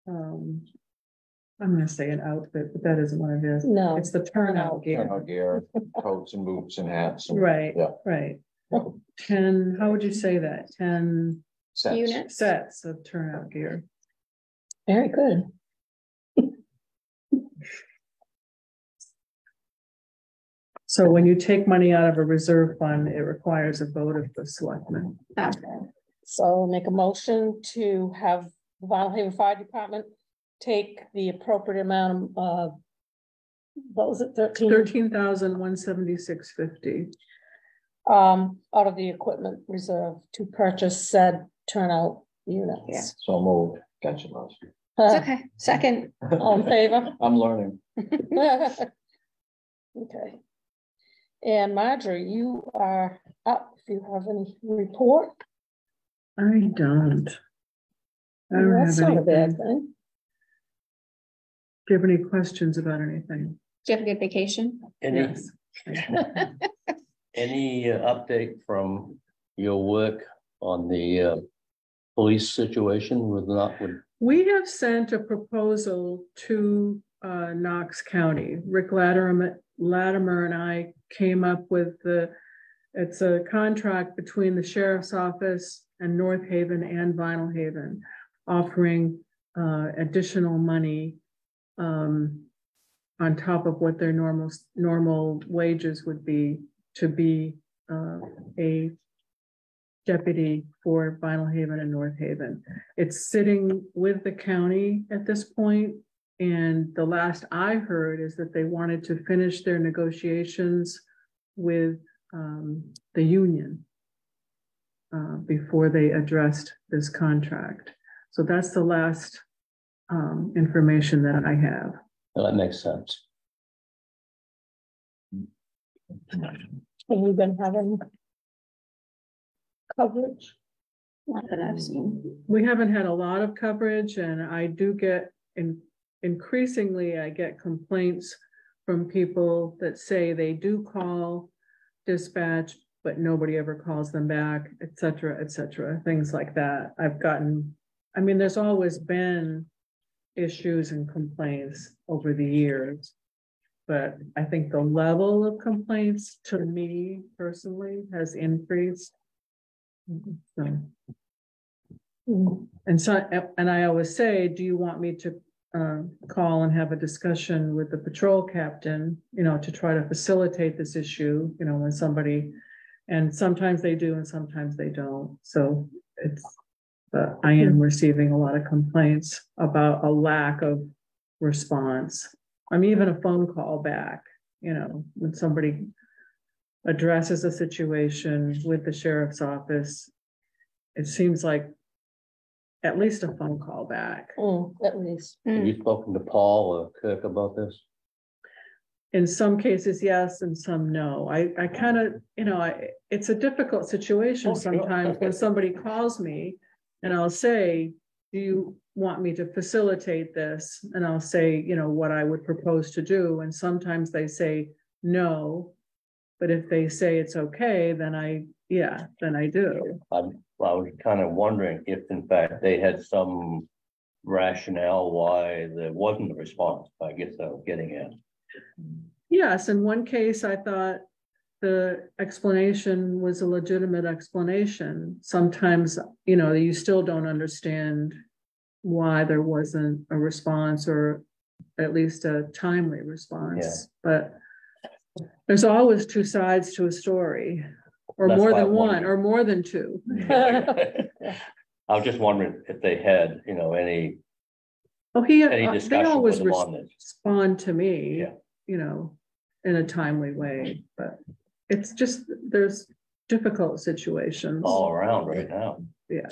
[SPEAKER 1] I'm gonna say an outfit, but that isn't what it is.
[SPEAKER 3] No.
[SPEAKER 1] It's the turnout gear.
[SPEAKER 13] Turnout gear, coats and boots and hats. And-
[SPEAKER 1] Right,
[SPEAKER 13] Yeah.
[SPEAKER 1] right. 10, how would you say that? 10
[SPEAKER 13] Sets.
[SPEAKER 14] Units.
[SPEAKER 1] sets of turnout gear.
[SPEAKER 3] Very good.
[SPEAKER 1] So when you take money out of a reserve fund, it requires a vote of the selectmen.
[SPEAKER 3] So make a motion to have the Vinalhaven Fire Department take the appropriate amount of, what was it,
[SPEAKER 1] 13,176.50.
[SPEAKER 3] out of the equipment reserve to purchase said turnout units.
[SPEAKER 14] Yeah.
[SPEAKER 13] So moved. Gotcha, Lois.
[SPEAKER 14] It's okay. Second.
[SPEAKER 3] All in favor?
[SPEAKER 13] I'm learning.
[SPEAKER 3] Okay. And Marjorie, you are up if you have any report.
[SPEAKER 1] I don't. I don't
[SPEAKER 3] That's
[SPEAKER 1] have
[SPEAKER 3] not a bad
[SPEAKER 1] anything.
[SPEAKER 3] thing.
[SPEAKER 1] Do you have any questions about anything?
[SPEAKER 14] Do you have a good vacation?
[SPEAKER 2] Any update from your work on the police situation with
[SPEAKER 1] We have sent a proposal to Knox County. Rick Latimer and I came up with it's a contract between the sheriff's office and North Haven and Vinalhaven, offering additional money on top of what their normal wages would be to be a deputy for Vinalhaven and North Haven. It's sitting with the county at this point, and the last I heard is that they wanted to finish their negotiations with the union before they addressed this contract. So that's the last information that I have.
[SPEAKER 2] Well, that makes sense.
[SPEAKER 3] Have you been having coverage?
[SPEAKER 14] Not that I've seen.
[SPEAKER 1] We haven't had a lot of coverage, and I do get increasingly I get complaints from people that say they do call dispatch, but nobody ever calls them back, et cetera, things like that. I mean, there's always been issues and complaints over the years, but I think the level of complaints to me personally has increased. So, and I always say, do you want me to call and have a discussion with the patrol captain, to try to facilitate this issue, when somebody, and sometimes they do and sometimes they don't. So I am receiving a lot of complaints about a lack of response. Even a phone call back, when somebody addresses a situation with the sheriff's office, it seems like at least a phone call back.
[SPEAKER 3] At least.
[SPEAKER 2] Have you spoken to Paul or Kirk about this?
[SPEAKER 1] In some cases, yes, and some no. I kind of, it's a difficult situation sometimes when somebody calls me and I'll say, do you want me to facilitate this? And I'll say, what I would propose to do. And sometimes they say no, but if they say it's okay, then I do.
[SPEAKER 2] I was kind of wondering if in fact they had some rationale why there wasn't a response. I guess I was getting at.
[SPEAKER 1] Yes, in one case, I thought the explanation was a legitimate explanation. Sometimes, you still don't understand why there wasn't a response, or at least a timely response. Yeah. But there's always two sides to a story, or that's more than one, or more than two.
[SPEAKER 2] I was just wondering if they had, any.
[SPEAKER 1] Oh, they always respond to me, in a timely way, but it's just, there's difficult situations
[SPEAKER 2] all around right now.
[SPEAKER 1] Yeah.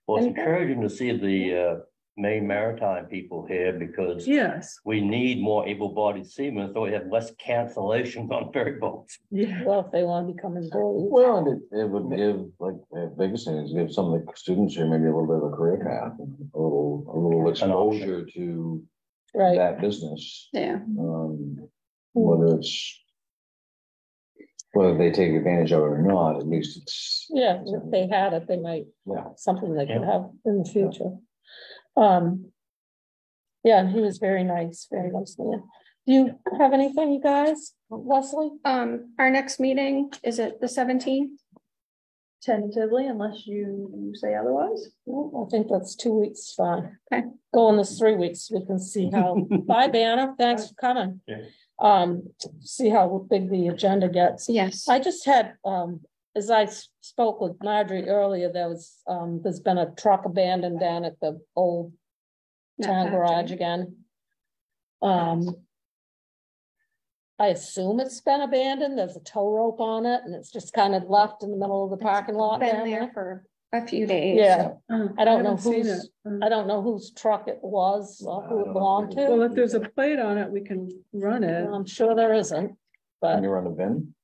[SPEAKER 2] Well, it's encouraging to see the Maine Maritime people here, because
[SPEAKER 1] yes,
[SPEAKER 2] we need more able-bodied seamen, so we have less cancellations on ferry boats.
[SPEAKER 1] Yeah.
[SPEAKER 3] Well, if they want to become employees.
[SPEAKER 13] Well, and it would give, like, the biggest thing is give some of the students here maybe a little bit of a career path, a little exposure to that business.
[SPEAKER 14] Yeah.
[SPEAKER 13] Whether they take advantage of it or not, at least it's.
[SPEAKER 3] Yeah, if they had it, they might, something they could have in the future. Yeah, he was very nice man. Do you have anything, you guys? Leslie?
[SPEAKER 14] Our next meeting, is it the 17th?
[SPEAKER 7] Tentatively, unless you say otherwise.
[SPEAKER 3] Well, I think that's 2 weeks, fine.
[SPEAKER 14] Okay.
[SPEAKER 3] Go on this 3 weeks, we can see how. Bye, Banner, thanks for coming.
[SPEAKER 5] Okay.
[SPEAKER 3] See how big the agenda gets.
[SPEAKER 14] Yes.
[SPEAKER 3] I just had, as I spoke with Marjorie earlier, there's been a truck abandoned down at the old town garage again. I assume it's been abandoned. There's a tow rope on it, and it's just kind of left in the middle of the parking lot.
[SPEAKER 14] Been there for a few days.
[SPEAKER 3] Yeah, I don't know whose truck it was or who it belonged to.
[SPEAKER 1] Well, if there's a plate on it, we can run it.
[SPEAKER 3] I'm sure there isn't, but
[SPEAKER 13] Can you run a bin?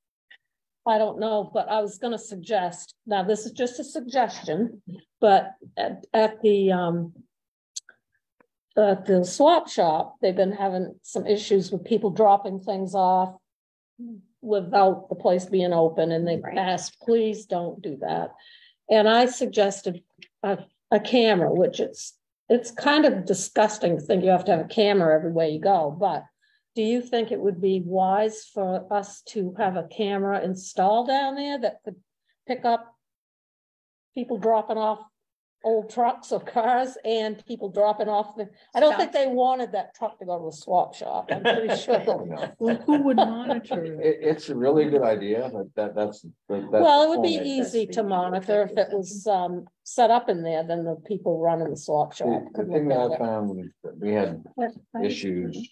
[SPEAKER 3] I don't know, but I was gonna suggest, now this is just a suggestion, but at the swap shop, they've been having some issues with people dropping things off without the place being open, and they've asked, please don't do that. And I suggested a camera, which it's kind of disgusting to think you have to have a camera everywhere you go, but do you think it would be wise for us to have a camera installed down there that could pick up people dropping off old trucks or cars and people dropping off the, I don't think they wanted that truck to go to a swap shop, I'm pretty sure.
[SPEAKER 1] Well, who would monitor it?
[SPEAKER 13] It's a really good idea, but that's.
[SPEAKER 3] Well, it would be easy to monitor if it was set up in there, then the people running the swap shop.
[SPEAKER 13] The thing that I found was that we had issues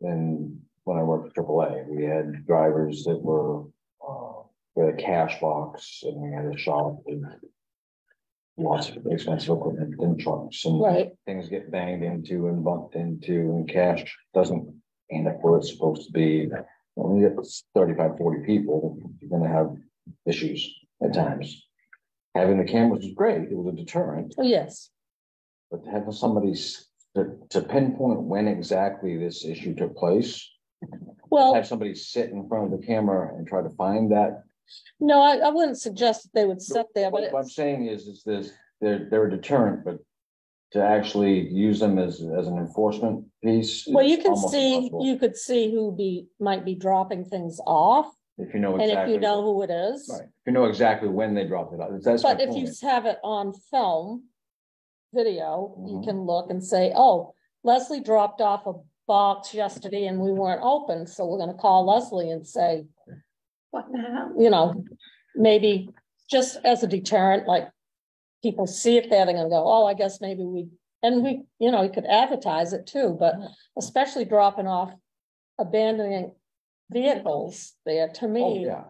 [SPEAKER 13] when I worked for AAA, we had drivers that were, we had a cash box and we had a shop with lots of expensive equipment and trucks and
[SPEAKER 3] Right.
[SPEAKER 13] things get banged into and bumped into and cash doesn't end up where it's supposed to be. When you get 35, 40 people, you're gonna have issues at times. Having the cameras was great, it was a deterrent,
[SPEAKER 3] Oh, yes.
[SPEAKER 13] but to have somebody to pinpoint when exactly this issue took place,
[SPEAKER 3] Well,
[SPEAKER 13] have somebody sit in front of the camera and try to find that.
[SPEAKER 3] no, I wouldn't suggest that they would sit there, but
[SPEAKER 13] What I'm saying is this, they're a deterrent, but to actually use them as an enforcement piece.
[SPEAKER 3] well, you
[SPEAKER 13] is
[SPEAKER 3] can
[SPEAKER 13] almost
[SPEAKER 3] see,
[SPEAKER 13] impossible.
[SPEAKER 3] you could see who might be dropping things off,
[SPEAKER 13] If you know
[SPEAKER 3] and
[SPEAKER 13] exactly.
[SPEAKER 3] if you know who it is.
[SPEAKER 13] Right, if you know exactly when they dropped it off, that's my
[SPEAKER 3] But if you
[SPEAKER 13] point.
[SPEAKER 3] have it on film, video, you
[SPEAKER 13] Mhm.
[SPEAKER 3] can look and say, oh, Leslie dropped off a box yesterday and we weren't open, so we're gonna call Leslie and say,
[SPEAKER 14] What the hell?
[SPEAKER 3] you know, maybe just as a deterrent, like people see it there, they're gonna go, oh, I guess maybe you know, you could advertise it too, but especially dropping off abandoning vehicles there, to
[SPEAKER 13] Oh,
[SPEAKER 3] me,
[SPEAKER 13] yeah,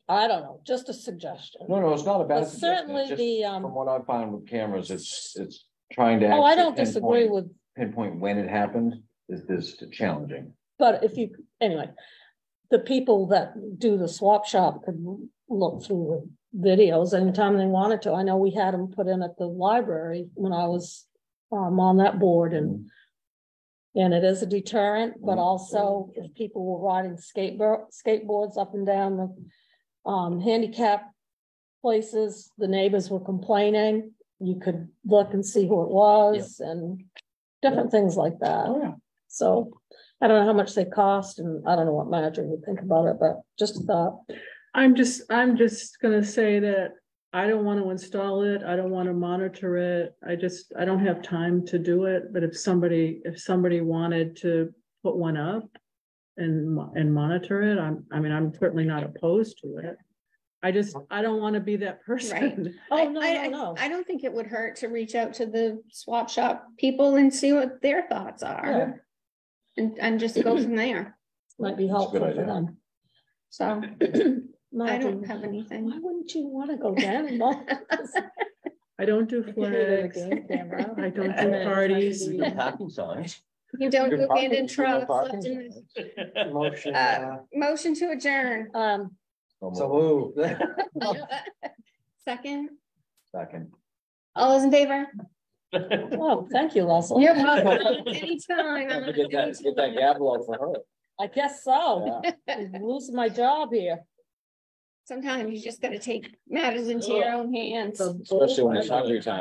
[SPEAKER 3] I don't know, just a suggestion.
[SPEAKER 13] no, it's not a bad
[SPEAKER 3] But
[SPEAKER 13] suggestion,
[SPEAKER 3] certainly
[SPEAKER 13] it's just
[SPEAKER 3] the,
[SPEAKER 13] from what I've found with cameras, it's trying to.
[SPEAKER 3] oh, I
[SPEAKER 13] actually
[SPEAKER 3] don't disagree
[SPEAKER 13] pinpoint-
[SPEAKER 3] with,
[SPEAKER 13] Pinpoint when it happened is challenging.
[SPEAKER 3] but if you, anyway, the people that do the swap shop could look through the videos anytime they wanted to. I know we had them put in at the library when I was on that board, and it is a deterrent, but also if people were riding skateboards up and down the handicap places, the neighbors were complaining, you could look and see who it was and different things like that.
[SPEAKER 13] Oh, yeah.
[SPEAKER 3] So I don't know how much they cost, and I don't know what manager would think about it, but just a thought.
[SPEAKER 1] I'm just gonna say that I don't want to install it. I don't want to monitor it. I don't have time to do it. But if somebody wanted to put one up and monitor it, I'm certainly not opposed to it. I don't want to be that person.
[SPEAKER 3] Oh, no.
[SPEAKER 14] I don't think it would hurt to reach out to the swap shop people and see what their thoughts are. And just go from there.
[SPEAKER 3] Might be helpful for them.
[SPEAKER 14] So I don't have anything.
[SPEAKER 3] Why wouldn't you want to go down and look?
[SPEAKER 1] I don't do flags. I don't do parties.
[SPEAKER 2] We do parking signs.
[SPEAKER 14] You don't
[SPEAKER 13] Good
[SPEAKER 14] do
[SPEAKER 13] parking,
[SPEAKER 14] abandoned
[SPEAKER 13] no
[SPEAKER 14] trucks
[SPEAKER 13] parking.
[SPEAKER 14] left in the
[SPEAKER 8] Motion,
[SPEAKER 14] motion to adjourn.
[SPEAKER 8] so move.
[SPEAKER 14] Second,
[SPEAKER 13] Second.
[SPEAKER 14] all those in favor?
[SPEAKER 3] Oh, thank you, Leslie.
[SPEAKER 14] You're welcome. Anytime.
[SPEAKER 13] Have to get that gavel out for her.
[SPEAKER 3] I guess so. I'm losing my job here.
[SPEAKER 14] Sometimes you just gotta take matters into your own hands.
[SPEAKER 13] Especially when it's hungry time.